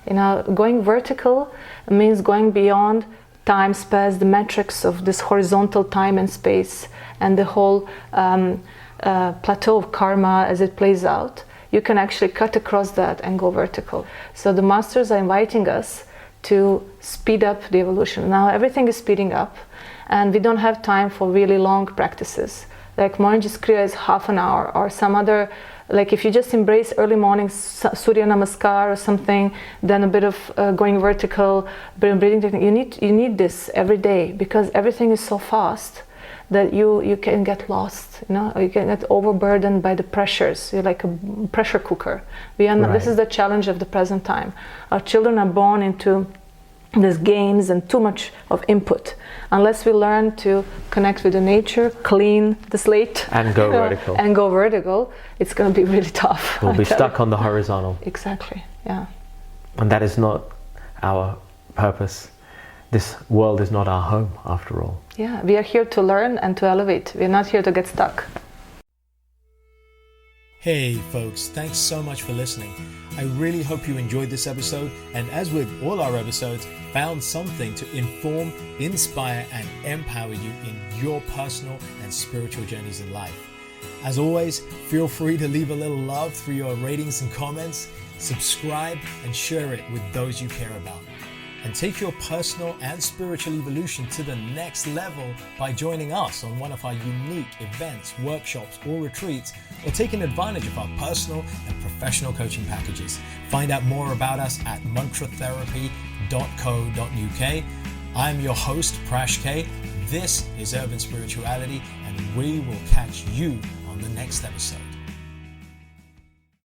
C: You know, going vertical means going beyond time, space, the metrics of this horizontal time and space, and the whole plateau of karma as it plays out. You can actually cut across that and go vertical. So the masters are inviting us to speed up the evolution. Now everything is speeding up, and we don't have time for really long practices. Like Mohanji's Kriya is half an hour, or some other, like if you just embrace early morning Surya Namaskar or something, then a bit of going vertical, breathing technique. You need this every day, because everything is so fast that you can get lost, you know, or you can get overburdened by the pressures. You're like a pressure cooker. This is the challenge of the present time. Our children are born into these games and too much of input. Unless we learn to connect with the nature, clean the slate,
B: and go vertical.
C: And go vertical, it's going to be really tough.
B: We'll be stuck on the horizontal.
C: Exactly, yeah.
B: And that is not our purpose. This world is not our home, after all.
C: Yeah, we are here to learn and to elevate. We're not here to get stuck.
A: Hey folks, thanks so much for listening. I really hope you enjoyed this episode, and as with all our episodes, found something to inform, inspire, and empower you in your personal and spiritual journeys in life. As always, feel free to leave a little love through your ratings and comments, subscribe, and share it with those you care about. And take your personal and spiritual evolution to the next level by joining us on one of our unique events, workshops, or retreats, or taking advantage of our personal and professional coaching packages. Find out more about us at mantratherapy.co.uk. I'm your host, Prash K. This is Urban Spirituality, and we will catch you on the next episode.